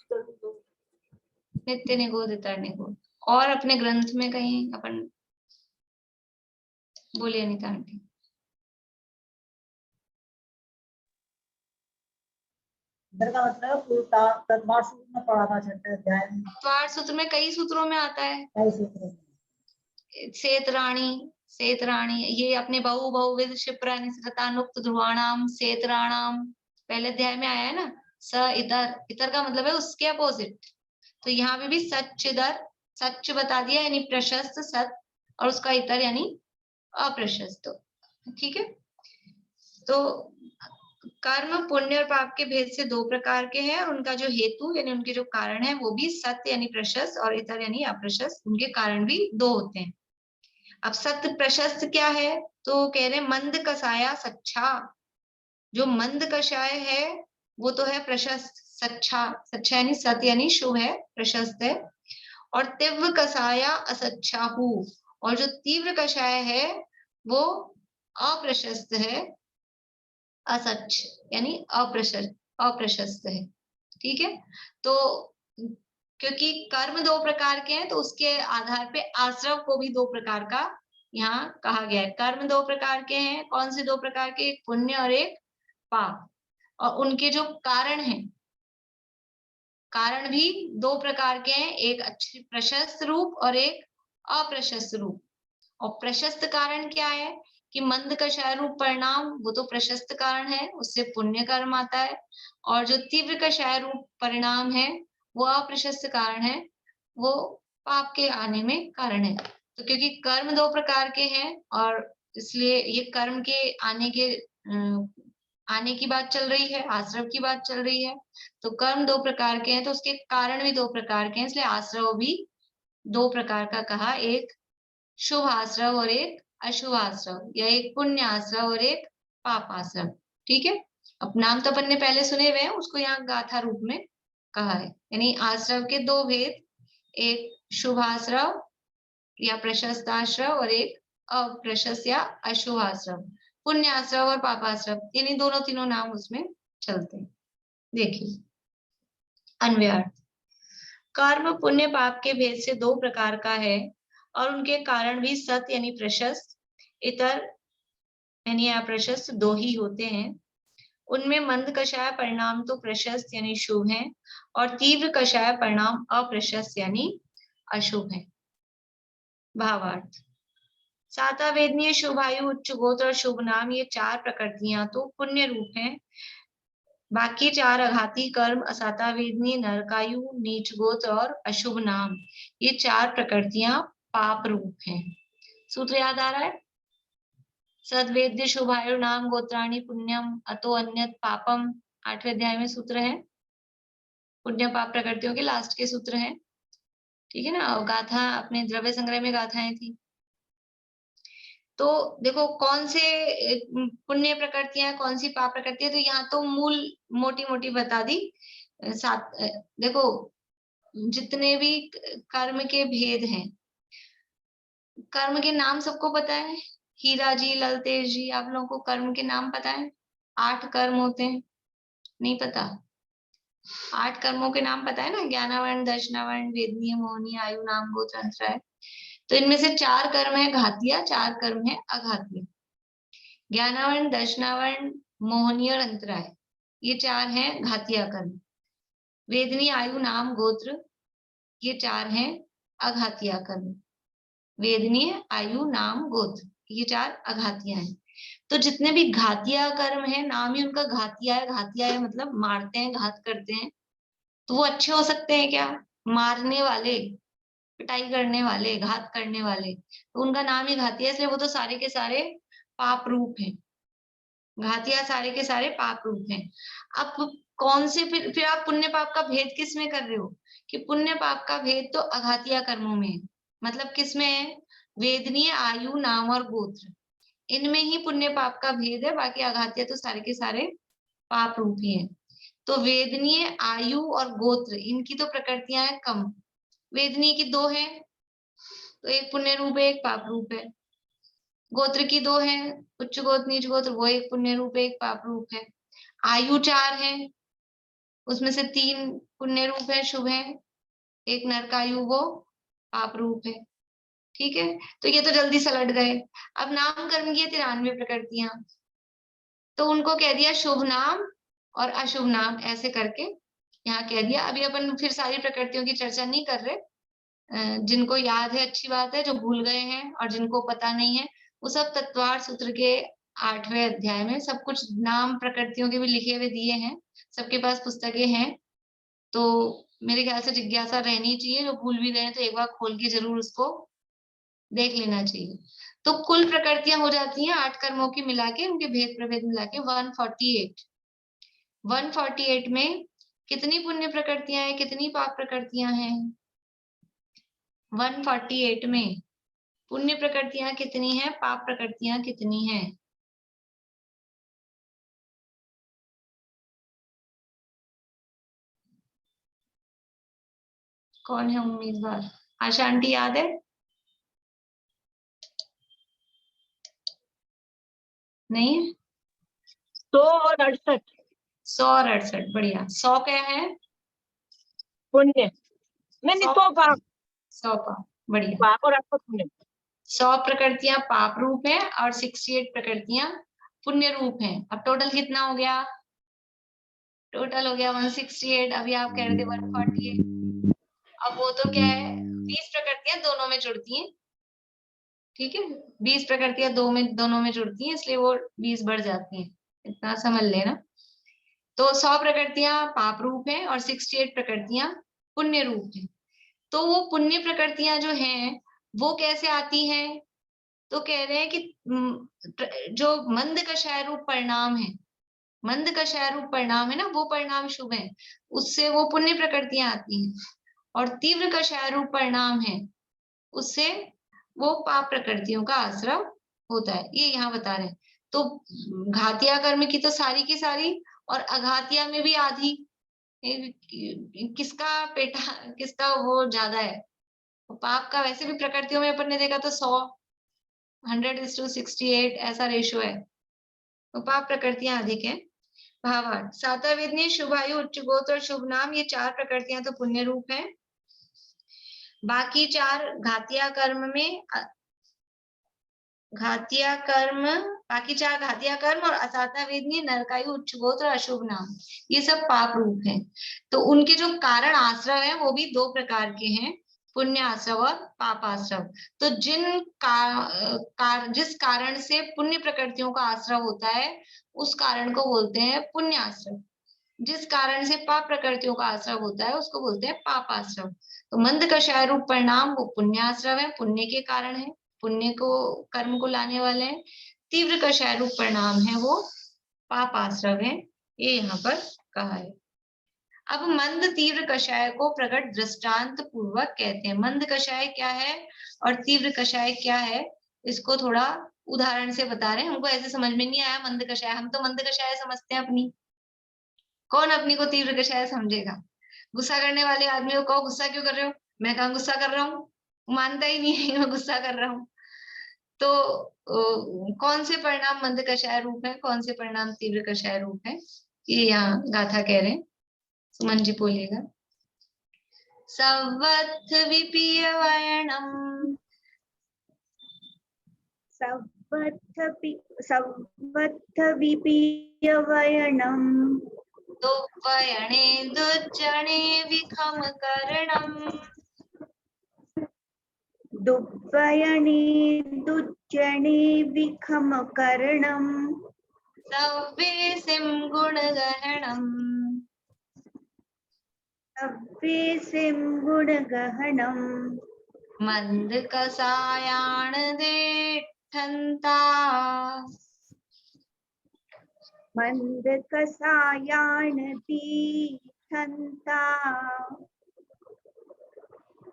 इतर निगोद, और अपने ग्रंथ में कहीं अपन, बोलिए अनिता आंटी। इधर का मतलब तत्वार सूत्र में पढ़ा था छठे अध्याय में, तत्वार सूत्र में कई सूत्रों में आता है, कई सूत्रों में। सेतराणी, सेतराणी, ये अपने बहु बहुविध क्षिप्राणि सतानुक्त ध्रुवाणाम सेतराणाम पहले अध्याय में आया है ना। स इतर, इतर का मतलब है उसके अपोजिट, तो यहाँ पे भी सच इधर, सच बता दिया यानी प्रशस्त सत, और उसका इतर यानी अप्रशस्त। ठीक है, तो कर्म पुण्य और पाप के भेद से दो प्रकार के हैं, और उनका जो हेतु यानी उनके जो कारण है वो भी सत्य यानी प्रशस्त और इतर यानी अप्रशस्त, उनके कारण भी दो होते हैं। अब सत्य प्रशस्त क्या है, तो कह रहे मंद कसाया सच्चा, जो मंद कषाय है वो तो है प्रशस्त, सच्चा, सच्चा यानी सत्य यानी शुभ है, प्रशस्त है। और तीव्र कसाया असच्छा हूँ, और जो तीव्र कषाय है वो अप्रशस्त है, असच्छ यानी अप्रशस्त है। ठीक है, तो क्योंकि कर्म दो प्रकार के हैं तो उसके आधार पे आश्रव को भी दो प्रकार का यहाँ कहा गया है। कर्म दो प्रकार के हैं, कौन से दो प्रकार के? एक पुण्य और एक पाप, और उनके जो कारण हैं, कारण भी दो प्रकार के हैं, एक अच्छे प्रशस्त रूप और एक अप्रशस्त रूप। और प्रशस्त कारण क्या है कि मंद कषाय रूप परिणाम, वो तो प्रशस्त कारण है, उससे पुण्य कर्म आता है। और जो तीव्र कषाय रूप परिणाम है वो अप्रशस्त कारण है, वो पाप के आने में कारण है। तो क्योंकि कर्म दो प्रकार के हैं और इसलिए ये कर्म के आने की बात चल रही है, आश्रव की बात चल रही है। तो कर्म दो प्रकार के हैं तो उसके कारण भी दो प्रकार के हैं, इसलिए आश्रव भी दो प्रकार का कहा, एक शुभ आश्रव और एक अशुभ आश्रव, या एक पुण्य आश्रव और एक पाप आश्रव। ठीक है, अब नाम तो अपन ने पहले सुने हुए हैं, उसको यहाँ गाथा रूप में कहा है। यानी आश्रव के दो भेद, एक शुभ आश्रव या प्रशस्त आश्रव और एक अप्रशस्त या अशुभ आश्रव, पुण्य आश्रव और पाप आश्रव, यानी दोनों तीनों नाम उसमें चलते हैं। देखिए अन्वयार्थ, कर्म पुण्य पाप के भेद से दो प्रकार का है और उनके कारण भी सत यानी प्रशस्त, इतर यानी अप्रशस्त दो ही होते हैं। उनमें मंद कषाय परिणाम तो प्रशस्त यानी शुभ है और तीव्र कषाय परिणाम अप्रशस्त यानी अशुभ है। भावार्थ, साता वेदनीय शुभायु उच्च गोत्र और शुभ नाम, ये चार प्रकृतियां तो पुण्य रूप हैं, बाकी चार अघाती कर्म असाता वेदनीय नरकायु नीच गोत्र और अशुभ नाम, ये चार प्रकृतियां पाप रूप हैं। सूत्र याद आ रहा है? सद्वेद्य शुभायु नाम गोत्राणी पुण्यम अतो अन्यत पापम, 8वें अध्याय में सूत्र है, पुण्य पाप प्रकृतियों के लास्ट के सूत्र हैं। ठीक है ना, और गाथा अपने द्रव्य संग्रह में गाथाएं थी। तो देखो कौन से पुण्य प्रकृतियां, कौन सी पाप प्रकृतियां, तो यहाँ तो मूल मोटी मोटी बता दी। साथ देखो जितने भी कर्म के भेद हैं, कर्म के नाम सबको पता है, हीरा जी, ललतेज जी, आप लोगों को कर्म के नाम पता है? 8 कर्म होते हैं, नहीं पता? 8 कर्मों के नाम पता है ना, ज्ञानावरण, दर्शनावरण, वेदनीय, मोहनीय, आयु, नाम, गोत्र, अंतराय। तो इनमें से 4 कर्म है घातिया, 4 कर्म है अघातिय। ज्ञानावरण, दर्शनावरण, मोहनीय और अंतराय, ये 4 हैं घातिया कर्म। वेदनीय, आयु, नाम, गोत्र, ये 4 हैं अघातिया कर्म। वेदनीय, आयु, नाम, गोत्र, ये 4 अघातिया हैं। तो जितने भी घातिया कर्म है, नाम ही उनका घातिया है। घातिया है मतलब मारते हैं, घात करते हैं। तो वो अच्छे हो सकते हैं क्या? मारने वाले, पिटाई करने वाले, घात करने वाले, तो उनका नाम ही घातिया, इसलिए वो तो सारे के सारे पाप रूप हैं। घातिया सारे के सारे पाप रूप हैं। अब कौन से फिर आप पुण्य पाप का भेद किस में कर रहे हो? कि पुण्य पाप का भेद तो अघातिया कर्मों में है। मतलब किस में है? वेदनीय, आयु, नाम और गोत्र, इनमें ही पुण्य पाप का भेद है। बाकी अघातिया तो सारे के सारे पाप रूप ही है। तो वेदनीय, आयु और गोत्र, इनकी तो प्रकृतियां है कम। वेदनीय की 2 है, तो एक पुण्य रूप है, एक पाप रूप है। गोत्र की 2 है, उच्च गोत्र, नीच गोत्र, वो एक पुण्य रूप है, एक पाप रूप है। आयु 4 है, उसमें से 3 पुण्य रूप है, शुभ है, एक नरकायु, वो पाप रूप है। ठीक है, तो ये तो जल्दी सलट गए। अब नाम कर्म की 93 प्रकृतियां, तो उनको कह दिया शुभ नाम और अशुभ नाम, ऐसे करके यहाँ कह दिया। अभी अपन फिर सारी प्रकृतियों की चर्चा नहीं कर रहे, जिनको याद है अच्छी बात है, जो भूल गए हैं और जिनको पता नहीं है वो सब तत्वार्थ सूत्र के 8वें अध्याय में सब कुछ नाम प्रकृतियों के भी लिखे हुए दिए हैं, सबके पास पुस्तकें हैं। तो मेरे ख्याल से जिज्ञासा रहनी चाहिए, जो भूल भी गए तो एक बार खोल के जरूर उसको देख लेना चाहिए। तो कुल प्रकृतियां हो जाती हैं 8 कर्मों की मिला के, उनके भेद प्रभेद मिला के 148। 148 में कितनी पुण्य प्रकृतियां हैं, कितनी पाप प्रकृतियां हैं? 148 में पुण्य प्रकृतियां कितनी हैं, पाप प्रकृतियां कितनी हैं? कौन है उम्मीदवार? आशा आंटी याद है? नहीं है? 100 और 68 100 और 68, बढ़िया। 100 क्या है? पुण्य, नहीं 100 पाप, 100 पाप, बढ़िया। पाप और 68 पुण्य। 100 प्रकृतियां पाप रूप है और 68 प्रकृतियां पुण्य रूप है। अब टोटल कितना हो गया? टोटल हो गया 168। अभी आप कह रहे थे 148। अब वो तो क्या है, 20 प्रकृतियां दोनों में जुड़ती हैं, ठीक है। 20 प्रकृतियां दोनों में जुड़ती हैं, इसलिए वो 20 बढ़ जाती हैं, इतना समझ लेना। तो 100 प्रकृतियां पाप रूप है और 68 प्रकृतियां पुण्य रूप है। तो वो पुण्य प्रकृतियां जो हैं वो कैसे आती हैं? तो कह रहे हैं कि जो मंद कषाय रूप परिणाम है, मंद कषाय रूप परिणाम है ना, वो परिणाम शुभ है, उससे वो पुण्य प्रकृतियां आती हैं। और तीव्र कषाय रूप परिणाम है, उससे वो पाप प्रकृतियों का आश्रय होता है, ये यहाँ बता रहे हैं। तो घातिया कर्म की तो सारी की सारी, और अघातिया में भी आधी। किसका पेटा, किसका वो ज्यादा है? तो पाप का वैसे भी प्रकृतियों में अपन ने देखा तो 100:68 ऐसा रेशियो है, तो पाप प्रकृतियां अधिक है। भावार्थ, सातवेदनी, शुभायु, उच्च गोत्र और शुभ नाम, ये 4 प्रकृतियां तो पुण्य रूप है। बाकी 4 घातिया कर्म में बाकी 4 घातिया कर्म और असाता वेदनी, नरकायु, उच्च गोत्र, अशुभ नाम, ये सब पाप रूप है। तो उनके जो कारण आश्रय है वो भी 2 प्रकार के हैं, पुण्य आश्रव और पाप आश्रव। तो जिस कारण से पुण्य प्रकृतियों का आश्रय होता है उस कारण को बोलते हैं पुण्य आश्रव, जिस कारण से पाप प्रकृतियों का आश्रय होता है उसको बोलते हैं पाप आश्रव। तो मंद कषाय रूप परिणाम वो पुण्य आश्रव है, पुण्य के कारण है, पुण्य को कर्म को लाने वाले हैं। तीव्र कषाय रूप परिणाम है वो पाप आश्रव है, ये यहाँ पर कहा है। अब मंद तीव्र कषाय को प्रकट दृष्टांत पूर्वक कहते हैं। मंद कषाय क्या है और तीव्र कषाय क्या है, इसको थोड़ा उदाहरण से बता रहे हैं। हमको ऐसे समझ में नहीं आया मंद कषाय, हम तो मंद कषाय समझते हैं अपनी, कौन अपनी को तीव्र कषाय समझेगा? गुस्सा करने वाले आदमी को कहो गुस्सा क्यों कर रहे हो, मैं कहाँ गुस्सा कर रहा हूँ, मानता ही नहीं है मैं गुस्सा कर रहा हूँ। तो कौन से परिणाम मंद कषाय रूप है, कौन से परिणाम तीव्र कषाय रूप है, ये यहाँ गाथा कह रहे हैं। सुमन जी बोलिएगा। सवत्थ विपीय वयनम, सवत्थ विपीय वयनम, दुर्वयणे दुर्जने विखम करणम, दुर्वयने दुर्जने विखम करणम, सव्येसिं गुणगहनम, सव्येसिं गुणगहनम, मंद कसायान देठन्ता, मंद कसायान दीठन्ता,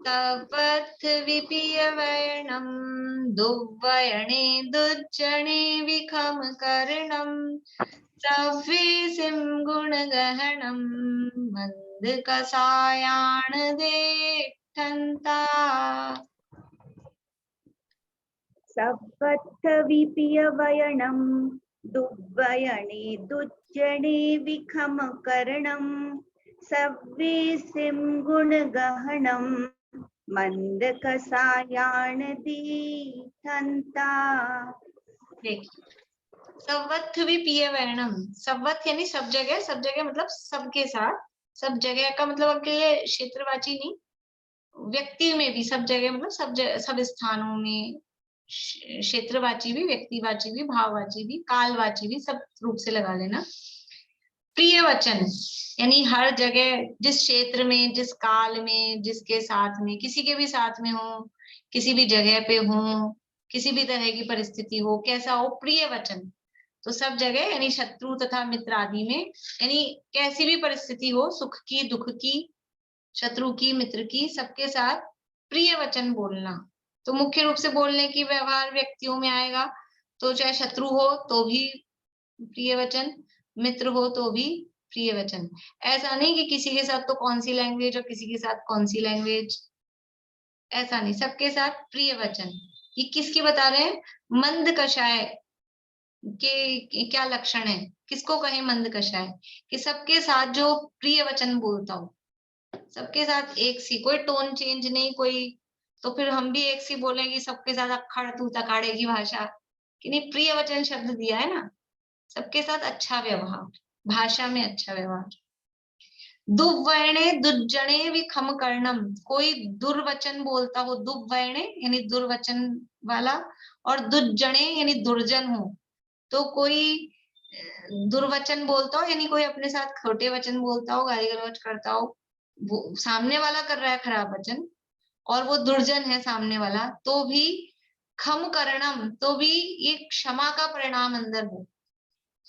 सवत्थ विपीय वयनम, दुर्वयणे दुर्जने विखम करणम, सव्येसिं गुणगहनम, मंद कसायान देठन्ता। सवत्थ विपीय वयनम, दुर्वयणे दुर्जने विखम करणम, सव्येसिं गुणगहनम, मंद कसायान दीठन्ता। देखिए, सवत्थ विपीय वयनम, सवत्थ यानी सब जगह, सब जगह मतलब सबके साथ, सब जगह का मतलब आपके लिए क्षेत्रवाची नहीं, व्यक्ति में भी सब जगह मतलब सब स्थानों में, क्षेत्रवाची भी, व्यक्तिवाची भी, भाववाची भी, कालवाची भी, सब रूप से लगा लेना। प्रिय वचन यानी हर जगह, जिस क्षेत्र में, जिस काल में, जिसके साथ में, किसी के भी साथ में हो, किसी भी जगह पे हो, किसी भी तरह की परिस्थिति हो, कैसा हो, प्रिय वचन। तो सब जगह यानी शत्रु तथा मित्र आदि में, यानी कैसी भी परिस्थिति हो, सुख की, दुख की, शत्रु की, मित्र की, सबके साथ प्रिय वचन बोलना। तो मुख्य रूप से बोलने की व्यवहार व्यक्तियों में आएगा, तो चाहे शत्रु हो तो भी प्रिय वचन, मित्र हो तो भी प्रिय वचन। ऐसा नहीं कि किसी के साथ तो कौन सी लैंग्वेज और किसी के साथ कौन सी लैंग्वेज, ऐसा नहीं, सबके साथ प्रिय वचन। ये किसकी बता रहे हैं? मंद कषाय के क्या लक्षण है, किसको कहें मंद कषाय, कि सबके साथ जो प्रिय वचन बोलता हो, सबके साथ एक सी, कोई टोन चेंज नहीं, कोई, तो फिर हम भी एक सी बोलेंगे सबके साथ अक्खड़ तू तकाड़े की भाषा, कि नहीं, प्रिय वचन शब्द दिया है ना, सबके साथ अच्छा व्यवहार, भाषा में अच्छा व्यवहार। दुर्वर्णे दुर्जने विखम कर्णम, कोई दुर्वचन बोलता हो, दुर्वर्णे यानी दुर्वचन वाला, और दुर्जने यानी दुर्जन हो, तो कोई दुर्वचन बोलता हो यानी कोई अपने साथ खोटे वचन बोलता हो, गाली गलौज करता हो, वो सामने वाला कर रहा है खराब वचन और वो दुर्जन है सामने वाला, तो भी खम करणम, तो भी ये क्षमा का परिणाम अंदर हो,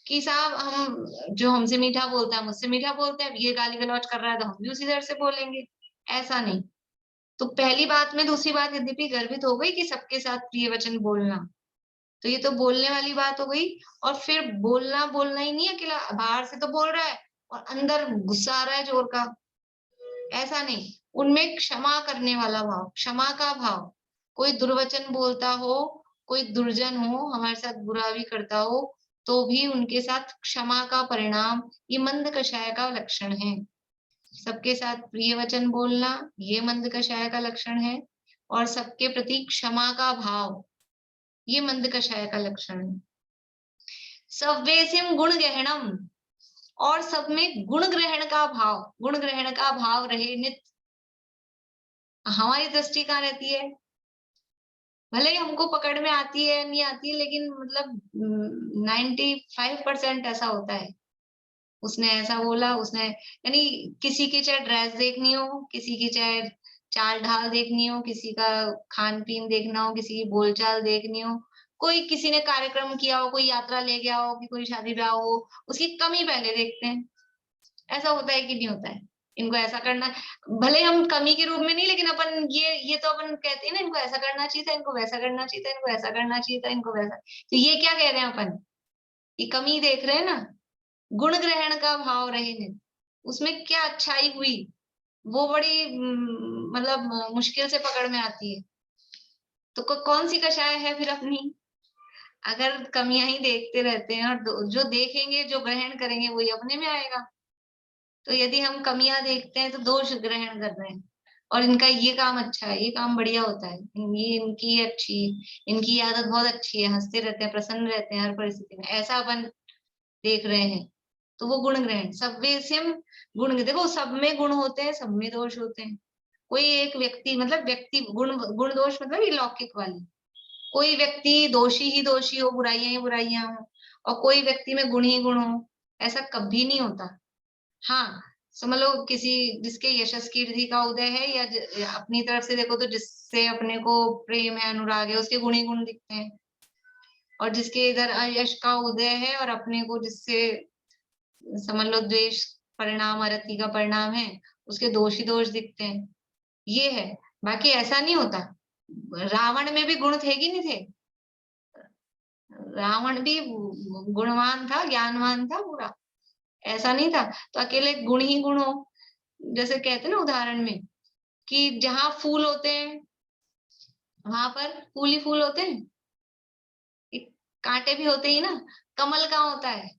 कि साहब हम, जो हमसे मीठा बोलता है मुझसे मीठा बोलते हैं, ये गाली गलौज कर रहा है तो हम भी उसी तरह से बोलेंगे, ऐसा नहीं। तो पहली बात में दूसरी बात यद्यपि गर्भित हो गई कि सबके साथ प्रिय वचन बोलना, तो ये तो बोलने वाली बात हो गई। और फिर बोलना बोलना ही नहीं अकेला, बाहर से तो बोल रहा है और अंदर गुस्सा आ रहा है जोर का, ऐसा नहीं, उनमें क्षमा करने वाला भाव, क्षमा का भाव, कोई दुर्वचन बोलता हो, कोई दुर्जन हो, हमारे साथ बुरा भी करता हो, तो भी उनके साथ क्षमा का परिणाम, ये मंद कषाय का लक्षण है। सबके साथ प्रिय वचन बोलना ये मंद कषाय का लक्षण है, और सबके प्रति क्षमा का भाव ये मंद कषाय का लक्षण है। सव्वेसिम गुण गहनम, और सब में गुण ग्रहण का भाव, गुण ग्रहण का भाव रहे नित। हमारी दृष्टि कहाँ रहती है, भले ही हमको पकड़ में आती है नहीं आती है, लेकिन मतलब 95% ऐसा होता है, उसने ऐसा बोला, उसने, यानी किसी की चाहे ड्रेस देखनी हो, किसी की चाहे चाल ढाल देखनी हो, किसी का खान पीन देखना हो, किसी की बोलचाल देखनी हो, कोई किसी ने कार्यक्रम किया हो, कोई यात्रा ले गया हो, कि कोई शादी ब्याह हो, उसकी कमी पहले देखते हैं। ऐसा होता है कि नहीं होता है, इनको ऐसा करना, भले हम कमी के रूप में नहीं, लेकिन अपन ये तो अपन कहते हैं ना, इनको ऐसा करना चाहिए था, इनको वैसा करना चाहिए था, इनको ऐसा करना चाहिए था, इनको वैसा, तो ये क्या कह रहे हैं अपन, ये कमी देख रहे हैं ना। गुण ग्रहण का भाव रहे नित, उसमें क्या अच्छाई हुई वो बड़ी मतलब मुश्किल से पकड़ में आती है। तो कौन सी कषाय है फिर अपनी, अगर कमियां ही देखते रहते हैं, और जो देखेंगे जो ग्रहण करेंगे वही अपने में आएगा। तो यदि हम कमियां देखते हैं तो दोष ग्रहण कर रहे हैं, और इनका ये काम अच्छा है, ये काम बढ़िया होता है, ये इनकी अच्छी, इनकी आदत बहुत अच्छी है, हंसते रहते हैं, प्रसन्न रहते हैं हर परिस्थिति में, ऐसा अपन देख रहे हैं, तो वो गुण ग्रहण। सव्वेसिम गुण, देखो सब में गुण होते हैं, सब में दोष होते हैं। कोई एक व्यक्ति, मतलब व्यक्ति गुण, गुण दोष मतलब ये लौकिक वाली, कोई व्यक्ति दोषी ही दोषी हो, बुराइयां ही बुराइयां हो, और कोई व्यक्ति में गुण ही गुण हो, ऐसा कभी नहीं होता। हाँ, समझ लो किसी जिसके यशस कीर्ति का उदय है, या अपनी तरफ से देखो तो जिससे अपने को प्रेम है, अनुराग है, उसके गुण ही गुण दिखते हैं, और जिसके इधर यश का उदय है और अपने को जिससे समझ लो द्वेष परिणाम, अरति का परिणाम है, उसके दोष ही दोष दिखते हैं, ये है। बाकी ऐसा नहीं होता। रावण में भी गुण थे कि नहीं थे, रावण भी गुणवान था, ज्ञानवान था पूरा, ऐसा नहीं था। तो अकेले गुण ही गुण हो, जैसे कहते हैं ना उदाहरण में, कि जहां फूल होते हैं वहां पर फूल ही फूल होते हैं, कांटे भी होते ही ना। कमल कहाँ होता है,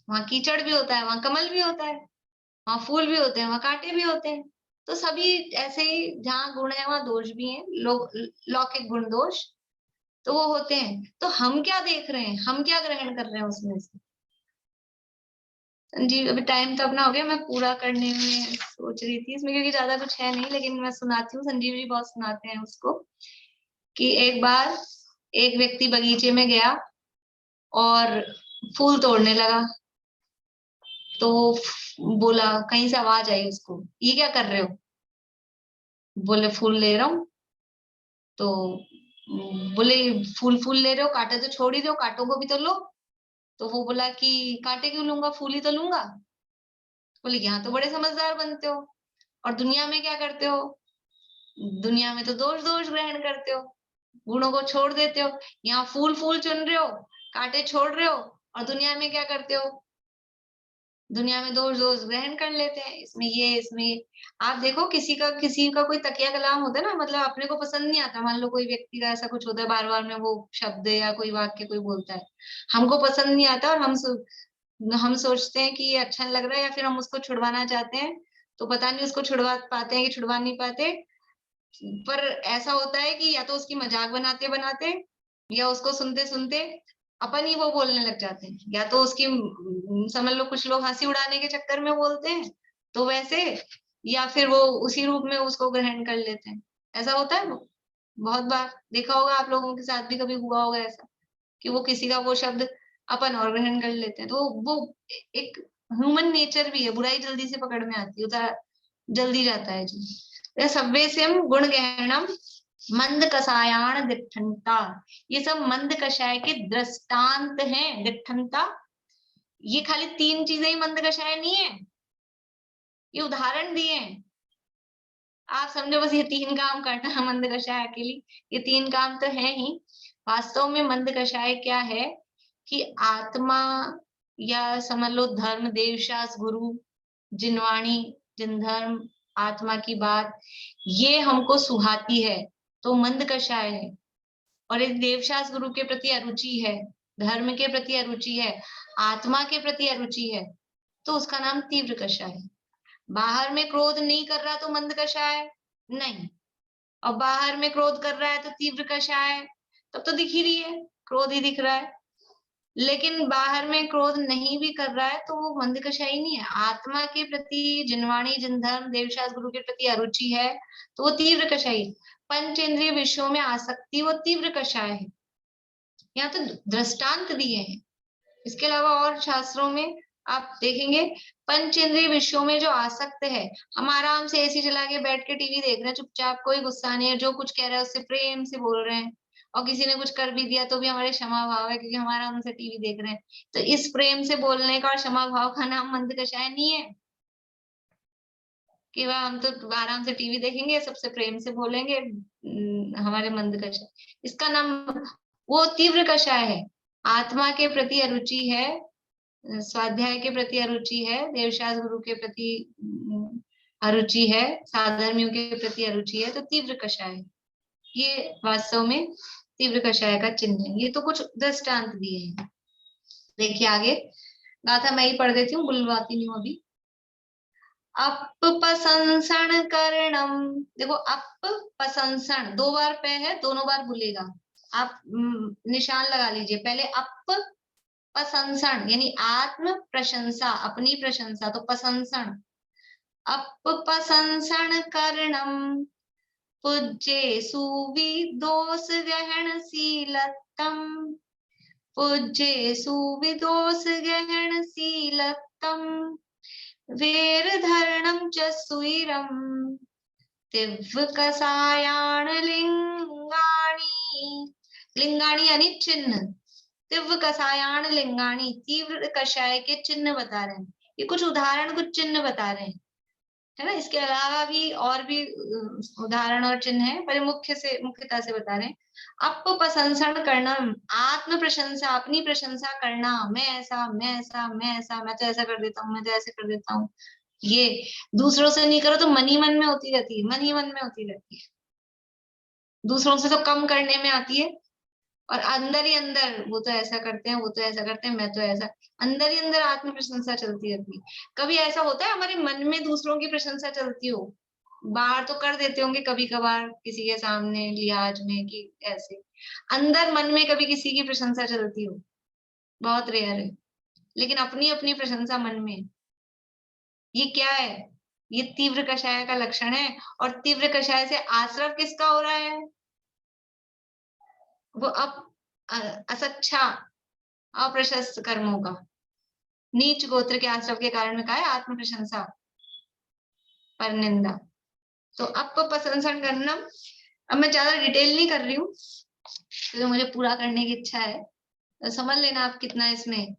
वहां कीचड़ भी होता है, वहां कमल भी होता है, वहां फूल भी होते हैं, वहां कांटे भी होते हैं। तो सभी ऐसे ही, जहाँ गुण है वहां दोष भी है, लौकिक गुण दोष तो वो होते हैं। तो हम क्या देख रहे हैं, हम क्या ग्रहण कर रहे हैं उसमें से। संजीव, अभी टाइम तो अपना हो गया, मैं पूरा करने में सोच रही थी इसमें, क्योंकि ज्यादा कुछ है नहीं, लेकिन मैं सुनाती हूँ, संजीव जी बहुत सुनाते हैं उसको। कि एक बार एक व्यक्ति बगीचे में गया और फूल तोड़ने लगा, तो बोला, कहीं से आवाज आई उसको, ये क्या कर रहे हो, बोले फूल ले रहा हूँ। तो बोले फूल फूल ले रहे हो, कांटे तो छोड़ ही दो, कांटों को भी तो लो। तो वो बोला कि कांटे क्यों लूंगा, फूल ही तो लूंगा। बोले यहाँ तो बड़े समझदार बनते हो, और दुनिया में क्या करते हो, दुनिया में तो दोष दोष ग्रहण करते हो, गुणों को छोड़ देते हो। यहाँ फूल फूल चुन रहे हो, कांटे छोड़ रहे हो, और दुनिया में क्या करते हो, दुनिया में दोष दोष ग्रहण कर लेते हैं, इसमें ये इसमें ये। आप देखो किसी का कोई तकिया कलाम होता है ना, मतलब अपने को पसंद नहीं आता, मान लो कोई व्यक्ति का ऐसा कुछ होता है, बार बार में वो शब्द या कोई वाक्य कोई बोलता है, हमको पसंद नहीं आता और हम सोचते हैं कि ये अच्छा नहीं लग रहा है, या फिर हम उसको छुड़वाना चाहते हैं, तो पता नहीं उसको छुड़वा पाते हैं कि छुड़वा नहीं पाते। पर ऐसा होता है कि या तो उसकी मजाक बनाते बनाते या उसको सुनते सुनते अपन ही वो बोलने लग जाते हैं, या तो उसकी समझ लो कुछ लोग हंसी उड़ाने के चक्कर में बोलते हैं तो वैसे, या फिर वो उसी रूप में उसको ग्रहण कर लेते हैं। ऐसा होता है, बहुत बार देखा होगा आप लोगों के साथ भी, कभी हुआ होगा ऐसा कि वो किसी का वो शब्द अपन और ग्रहण कर लेते हैं। तो वो एक ह्यूमन नेचर भी है, बुराई जल्दी से पकड़ में आती है, उधर जल्दी जाता है जी। सव्यस्यम गुण गहनम मंद कसायाण दिठंता, ये सब मंद कषाय के दृष्टांत हैं। दिठंता, ये खाली 3 चीजें ही मंद कषाय नहीं है, ये उदाहरण दिए हैं। आप समझो बस ये 3 काम करना है मंद कषाय के लिए, ये 3 काम तो है ही। वास्तव में मंद कषाय क्या है कि आत्मा या समझ लो धर्म, देवशास, गुरु, जिनवाणी, जिनधर्म, आत्मा की बात, ये हमको सुहाती है तो मंद कषाय है। और एक देवशास गुरु के प्रति अरुचि है, धर्म के प्रति अरुचि है, आत्मा के प्रति अरुचि है, तो उसका नाम तीव्र कषाय है। बाहर में क्रोध नहीं कर रहा तो मंद कषाय नहीं, और बाहर में क्रोध कर रहा है तो तीव्र कषाय, तब तो दिख ही रही है, क्रोध ही दिख रहा है। लेकिन बाहर में क्रोध नहीं भी कर रहा है तो वो मंद कषाय नहीं है। आत्मा के प्रति, जिनवाणी, जिनधर्म, देवशास गुरु के प्रति अरुचि है तो वो तीव्र कषाय। पंचेंद्रिय विषयों में आसक्ति, वो तीव्र कषाय है। यहाँ तो दृष्टांत दिए हैं। इसके अलावा और शास्त्रों में आप देखेंगे, पंचेंद्रिय विषयों में जो आसक्त है, हम आराम से एसी चला के बैठ के टीवी देख रहे हैं चुपचाप, कोई गुस्सा नहीं है, जो कुछ कह रहा है उससे प्रेम से बोल रहे हैं, और किसी ने कुछ कर भी दिया तो भी हमारे क्षमा भाव है क्योंकि हमारा उनसे टीवी देख रहे हैं। तो इस प्रेम से बोलने का और क्षमा भाव का नाम मंद कषाय नहीं है कि वह हम तो आराम से टीवी देखेंगे, सबसे प्रेम से बोलेंगे, हमारे मंद कषाय। इसका नाम वो तीव्र कषाय है। आत्मा के प्रति अरुचि है, स्वाध्याय के प्रति अरुचि है, देवशास गुरु के प्रति अरुचि है, साधर्मियों के प्रति अरुचि है, तो तीव्र कषाय है। ये वास्तव में तीव्र कषाय का चिन्ह है। ये तो कुछ दृष्टांत दिए हैं। देखिए आगे गाथा मैं ही पढ़ देती हूँ, बुलवाती नहीं हूँ अभी। अपपसंसण करणम, देखो अपपसंसण 2 बार पे है, दोनों बार बोलेगा, आप निशान लगा लीजिए। पहले अप पसंसण यानी आत्म प्रशंसा, अपनी प्रशंसा, तो पसंसण। अपपसंसण करणम पूज्ये सुविदोष गहन शीलतम, पूज्ये सुविदोष गहन शीलतम, वेर धरणम च सुइरम तिव्र कसायाण लिंगाणी, लिंगाणी यानी चिन्ह, तीव्र कसायाण लिंगाणी, तीव्र कषाय के चिन्ह बता रहे हैं। ये कुछ उदाहरण, कुछ चिन्ह बता रहे हैं, है ना। इसके अलावा भी और भी उदाहरण और चिन्ह है, पर मुख्यता से बता रहे हैं। अपपसंसण करना, आत्म प्रशंसा, अपनी प्रशंसा करना, मैं ऐसा, मैं ऐसा, मैं ऐसा, मैं तो ऐसा कर देता हूँ, मैं तो ऐसे कर देता हूँ। ये दूसरों से नहीं करो तो मन ही मन में होती रहती है, मन ही मन में होती रहती है। दूसरों से तो कम करने में आती है, और अंदर ही अंदर वो तो ऐसा करते हैं, वो तो ऐसा करते हैं, मैं तो ऐसा, अंदर ही अंदर आत्म प्रशंसा चलती रहती है। कभी ऐसा होता है हमारे मन में दूसरों की प्रशंसा चलती हो, बाहर तो कर देते होंगे कभी कभार किसी के सामने लिहाज में कि ऐसे, अंदर मन में कभी किसी की प्रशंसा चलती हो, बहुत रेयर है। लेकिन अपनी अपनी प्रशंसा मन में, ये क्या है? ये तीव्र कषाय का लक्षण है। और तीव्र कषाय से आश्रव किसका हो रहा है? वो असच्छा, अप्रशस्त कर्मों का, नीच गोत्र के आश्रव के कारण में कहा है आत्म प्रशंसा, पर निंदा। तो अपपसंसण करना, अब मैं ज्यादा डिटेल नहीं कर रही हूँ क्योंकि मुझे पूरा करने की इच्छा है, तो समझ लेना आप कितना इसमें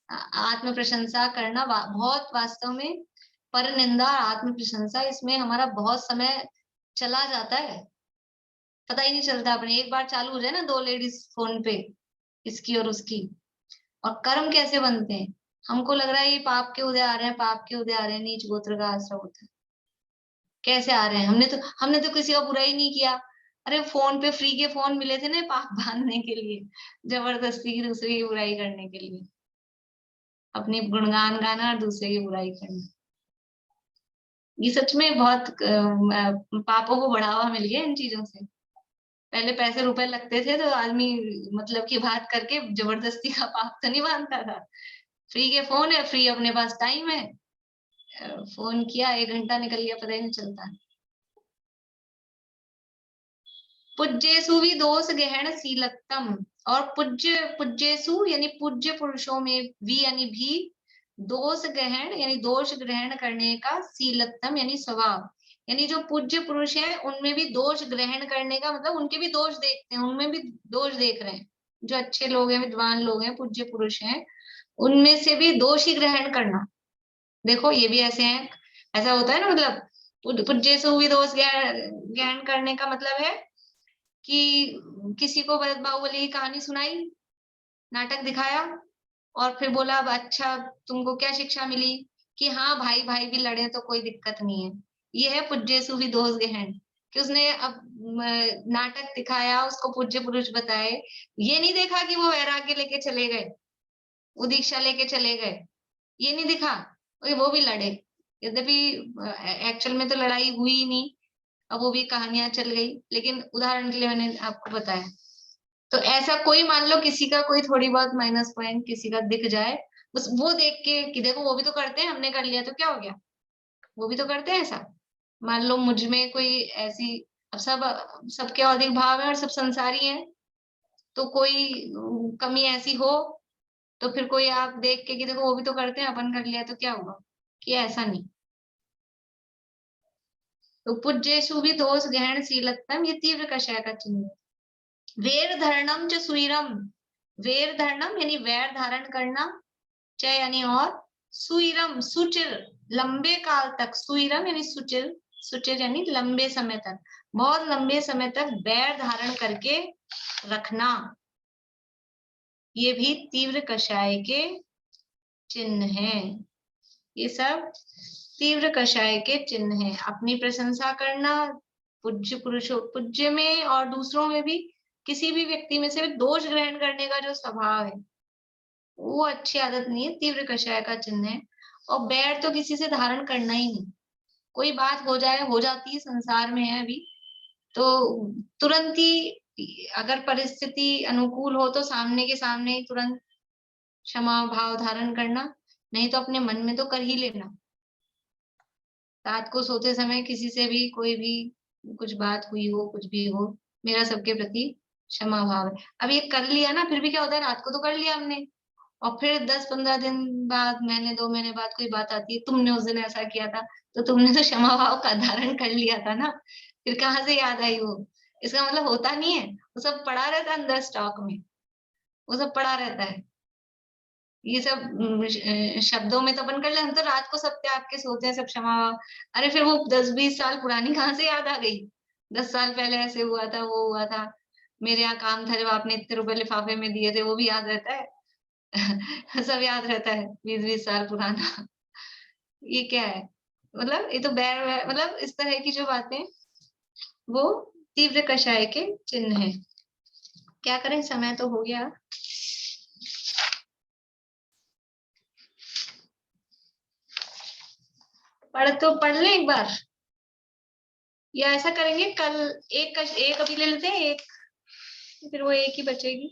आत्म प्रशंसा करना बहुत, वास्तव में पर निंदा, आत्म प्रशंसा, इसमें हमारा बहुत समय चला जाता है, पता ही नहीं चलता। अपने एक बार चालू हो जाए ना 2 लेडीज फोन पे, इसकी और उसकी, और कर्म कैसे बनते हैं, हमको लग रहा है ये पाप के उदय आ रहे हैं, पाप के उदय आ रहे हैं, नीच गोत्र का आश्रय होता है। कैसे आ रहे हैं? हमने तो किसी का बुरा ही नहीं किया। अरे फोन पे फ्री के फोन मिले थे ना पाप बांधने के लिए, जबरदस्ती की दूसरे की बुराई करने के लिए, अपनी गुणगान गाना और दूसरे की बुराई करना। ये सच में बहुत पापों को बढ़ावा मिल गया इन चीजों से। पहले पैसे रुपए लगते थे तो आदमी मतलब की बात करके जबरदस्ती का पाप तो नहीं बांधता था। फ्री के फोन है, फ्री अपने पास टाइम है, फोन किया 1 घंटा निकल गया पता ही नहीं चलता। पूज्येसु भी दोष गहन शीलत्तम, और पूज्येसु यानी पूज्य पुरुषों में भी यानी भी दोष गहन यानी दोष ग्रहण करने का शीलत्तम यानी स्वभाव, यानी जो पूज्य पुरुष है उनमें भी दोष ग्रहण करने का मतलब उनके भी दोष देखते हैं, उनमें भी दोष देख रहे हैं। जो अच्छे लोग हैं, विद्वान लोग हैं, पूज्य पुरुष हैं, उनमें से भी दोष ही ग्रहण करना। देखो ये भी ऐसे हैं, ऐसा होता है ना, मतलब पूज्येसु भी दोष ग्रहण करने का मतलब है कि किसी को भरत बाहुबली की कहानी सुनाई, नाटक दिखाया और फिर बोला अब अच्छा तुमको क्या शिक्षा मिली कि हाँ भाई भाई भी लड़े तो कोई दिक्कत नहीं है। ये है पूज्येसु भी दोष गहन, कि उसने अब नाटक दिखाया, उसको पूज्य पुरुष बताए, ये नहीं देखा कि वो वैराग्य लेके चले गए, वो दीक्षा लेके चले गए, ये नहीं दिखा, वो भी लड़े। यद्यपि एक्चुअल में तो लड़ाई हुई ही नहीं, अब वो भी कहानियां चल गई, लेकिन उदाहरण के लिए मैंने आपको बताया। तो ऐसा कोई मान लो किसी का कोई थोड़ी बहुत माइनस पॉइंट किसी का दिख जाए, बस वो देख के कि देखो वो भी तो करते हैं, हमने कर लिया तो क्या हो गया, वो भी तो करते हैं ऐसा। मान लो मुझ में कोई ऐसी, अब सबके अधिक भाव है और सब संसारी हैं, तो कोई कमी ऐसी हो तो फिर कोई आप देख के कि देखो वो भी तो करते हैं, अपन कर लिया तो क्या हुआ, कि ऐसा नहीं। तो पूज्येषु भी दोष गहन शीलत्तम, ये तीव्र कषाय का चिन्ह। वेर धरणम च सुईरम, वेर धरणम यानी वैर धारण करना, च यानी और, सुईरम सुचिर लंबे काल तक, सुईरम यानी सुचिर, सुचिर यानी लंबे समय तक, बहुत लंबे समय तक वैर धारण करके रखना, ये भी तीव्र कषाय के चिन्ह हैं। ये सब तीव्र कषाय के चिन्ह हैं। अपनी प्रशंसा करना, पूज्य पुरुषों, पूज्य में और दूसरों में भी, किसी भी व्यक्ति में से दोष ग्रहण करने का जो स्वभाव है वो अच्छी आदत नहीं है, तीव्र कषाय का चिन्ह है। और बैर तो किसी से धारण करना ही नहीं। कोई बात हो जाए, हो जाती है, संसार में है अभी, तो तुरंत ही अगर परिस्थिति अनुकूल हो तो सामने के सामने ही तुरंत क्षमा भाव धारण करना, नहीं तो अपने मन में तो कर ही लेना। रात को सोते समय किसी से भी कोई भी कुछ बात हुई हो, कुछ भी हो, मेरा सबके प्रति क्षमा भाव है। अब ये कर लिया ना, फिर भी क्या होता है, रात को तो कर लिया हमने, और फिर 10-15 दिन बाद, महीने 2 महीने बाद कोई बात आती है, तुमने उस दिन ऐसा किया था, तो तुमने तो क्षमा भाव का धारण कर लिया था ना, फिर कहाँ से याद आई वो। इसका मतलब होता नहीं है, वो सब पड़ा रहता है अंदर स्टॉक में, वो सब पड़ा रहता है। ये सब शब्दों में तो अपन कर ले, हम तो रात को सब त्याग के सोते हैं, सब क्षमा भाव। अरे फिर वो 10-20 साल पुरानी कहाँ से याद आ गई, 10 साल पहले ऐसे हुआ था, वो हुआ था, मेरे यहाँ काम था जब आपने इतने रुपए लिफाफे में दिए थे, वो भी याद रहता है। सब याद रहता है 20-20 साल पुराना। ये क्या है, मतलब ये तो मतलब इस तरह की जो बातें, वो तीव्र कषाय के चिन्ह है। क्या करें, समय तो हो गया। पढ़ ले एक बार, या ऐसा करेंगे कल एक अभी ले लेते हैं, एक फिर वो एक ही बचेगी,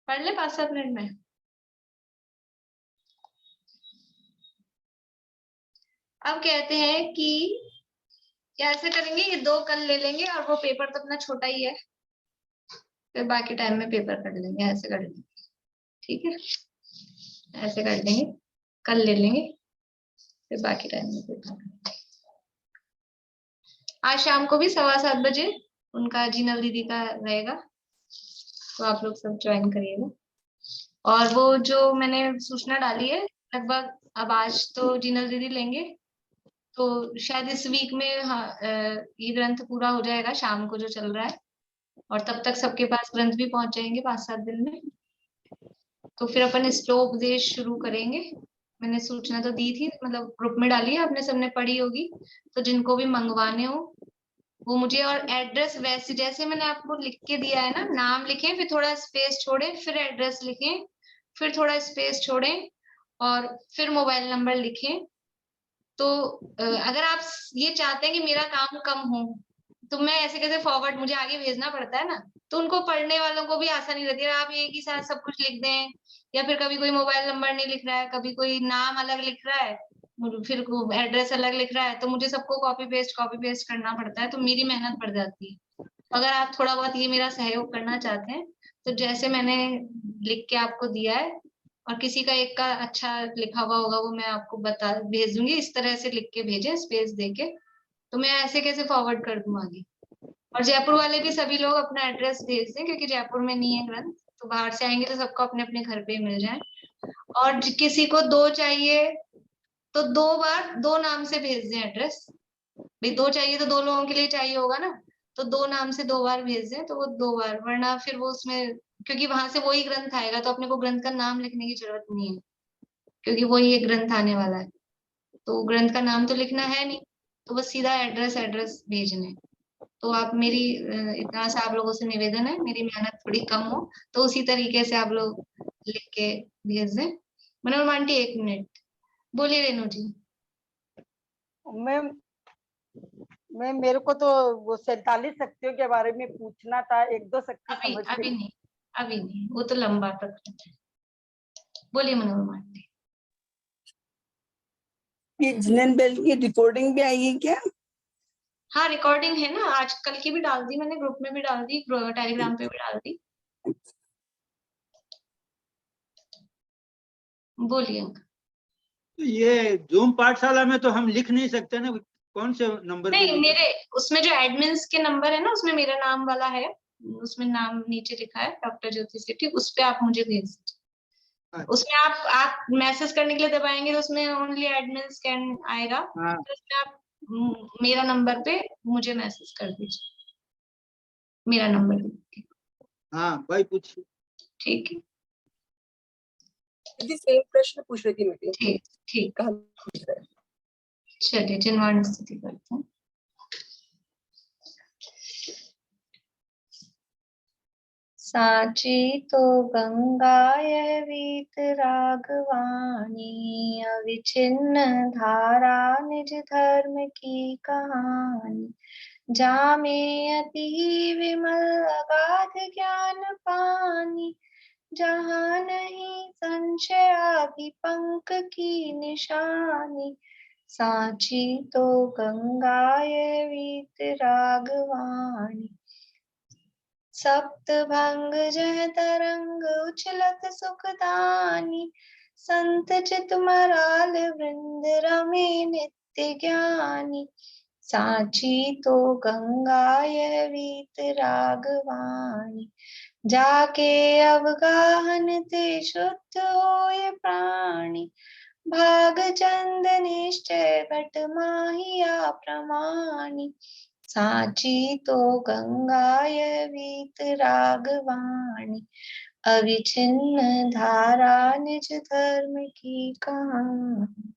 पढ़ ले 5-7 मिनट में। अब कहते हैं कि ऐसे करेंगे, ये 2 कल ले लेंगे, और वो पेपर तो अपना छोटा ही है, फिर बाकी टाइम में पेपर कर लेंगे, ऐसे कर लेंगे, ठीक है, ऐसे कर लेंगे, कल ले लेंगे, फिर बाकी टाइम में पेपर कर लेंगे। आज शाम को भी 7:15 बजे उनका जीनल दीदी का रहेगा, तो आप लोग सब ज्वाइन करिएगा। और वो जो मैंने सूचना डाली है, लगभग अब आज तो जीनल दीदी लेंगे, तो शायद इस वीक में हाँ, ये ग्रंथ पूरा हो जाएगा शाम को जो चल रहा है, और तब तक सबके पास ग्रंथ भी पहुंच जाएंगे 5-7 दिन में। तो फिर अपन श्लोपदेश शुरू करेंगे। मैंने सूचना तो दी थी, मतलब ग्रुप में डाली है, आपने सबने पढ़ी होगी। तो जिनको भी मंगवाने हो वो मुझे, और एड्रेस वैसे जैसे मैंने आपको लिख के दिया है ना, नाम लिखें, फिर थोड़ा स्पेस छोड़ें, फिर एड्रेस लिखें, फिर थोड़ा स्पेस छोड़ें, और फिर मोबाइल नंबर लिखें। तो अगर आप ये चाहते हैं कि मेरा काम कम हो, तो मैं ऐसे कैसे फॉरवर्ड, मुझे आगे भेजना पड़ता है ना, तो उनको पढ़ने वालों को भी आसानी रहती है। आप एक ही साथ सब कुछ लिख दें, या फिर कभी कोई मोबाइल नंबर नहीं लिख रहा है, कभी कोई नाम अलग लिख रहा है, फिर एड्रेस अलग लिख रहा है, तो मुझे सबको कॉपी पेस्ट करना पड़ता है, तो मेरी मेहनत बढ़ जाती है। अगर आप थोड़ा बहुत ये मेरा सहयोग करना चाहते हैं, तो जैसे मैंने लिख के आपको दिया है, और किसी का एक का अच्छा लिखा हुआ होगा वो मैं आपको बता भेज दूंगी, इस तरह से लिख के भेजें स्पेस देके, तो मैं ऐसे कैसे फॉरवर्ड कर दूं आगे। और जयपुर वाले भी सभी लोग अपना एड्रेस भेज दें, क्योंकि जयपुर में नहीं है ग्रंथ, तो बाहर से आएंगे तो सबको अपने अपने घर पे मिल जाए। और किसी को 2 चाहिए तो 2 बार 2 नाम से भेज दें एड्रेस। भाई 2 चाहिए तो 2 लोगों के लिए चाहिए होगा ना, तो 2 नाम से 2 बार भेज दें, तो वो 2 बार, वरना फिर वो उसमें, क्योंकि वहां से वही ग्रंथ आएगा, तो अपने को ग्रंथ का नाम लिखने की जरूरत नहीं है, क्योंकि वही एक ग्रंथ आने वाला है, तो ग्रंथ का नाम तो लिखना है नहीं, तो बस सीधा एड्रेस भेजने। तो आप मेरी इतना सा आप लोगों से निवेदन है, मेरी मेहनत थोड़ी कम हो, तो उसी तरीके से आप लोग लिख के भेज दें। मनोरमा आंटी 1 मिनट बोलिए। रेणु जी। मैम मेरे को तो वो 47 शक्तियों के बारे में पूछना था, 1-2 शक्ति अभी समझ अभी गई। नहीं, अभी नहीं, वो तो लंबा प्रकरण है। बोलिए मनोरमा आंटी। ये जिनेन बेल की रिकॉर्डिंग भी आई है क्या? हाँ रिकॉर्डिंग है ना, आज कल की भी डाल दी मैंने, ग्रुप में भी डाल दी, टेलीग्राम पे भी डाल दी। बोलिए। ये जूम पाठशाला में तो हम लिख नहीं सकते ना, कौन से नंबर पे नहीं, लिखें? मेरे उसमें जो एडमिन्स के नंबर है ना, उसमें मेरा नाम वाला है, उसमें नाम नीचे लिखा है डॉक्टर ज्योति सेठी, उस पे आप मुझे भेज दीजिए। अच्छा। उसमें आप मैसेज करने के लिए दबाएंगे तो उसमें ओनली एडमिन स्कैन आएगा, हाँ तो उसमें आप मेरा नंबर पे मुझे मैसेज कर दीजिए, मेरा नंबर दीजिए। हाँ भाई पूछिए। ठीक है, दीदी सेम प्रश्न पूछ रही थी मैं। ठीक ठीक, कहाँ पूछ रहे हैं? चलिए जिनवान स्थिति करते हैं। साची तो गंगा यह वीत रागवाणी, अविच्छिन्न धारा निज धर्म की कहानी, जामे अति विमल अगाध ज्ञान पानी, जहाँ नहीं संशय आदि पंक की निशानी, साची तो गंगा यह वीत रागवाणी, सप्त भंग जह तरंग उछलत सुखदानी, संत चित मराल वृंद रमे नित्य ज्ञानी, साची तो गंगा यह वीत रागवाणी, जाके अवगाहन ते शुद्ध होए प्राणी, भाग चंद निश्चय घट माहिया प्रमाणी, साची तो गंगा यह वीत रागवाणी, अविच्छिन्न धारा निज धर्म की कहानी।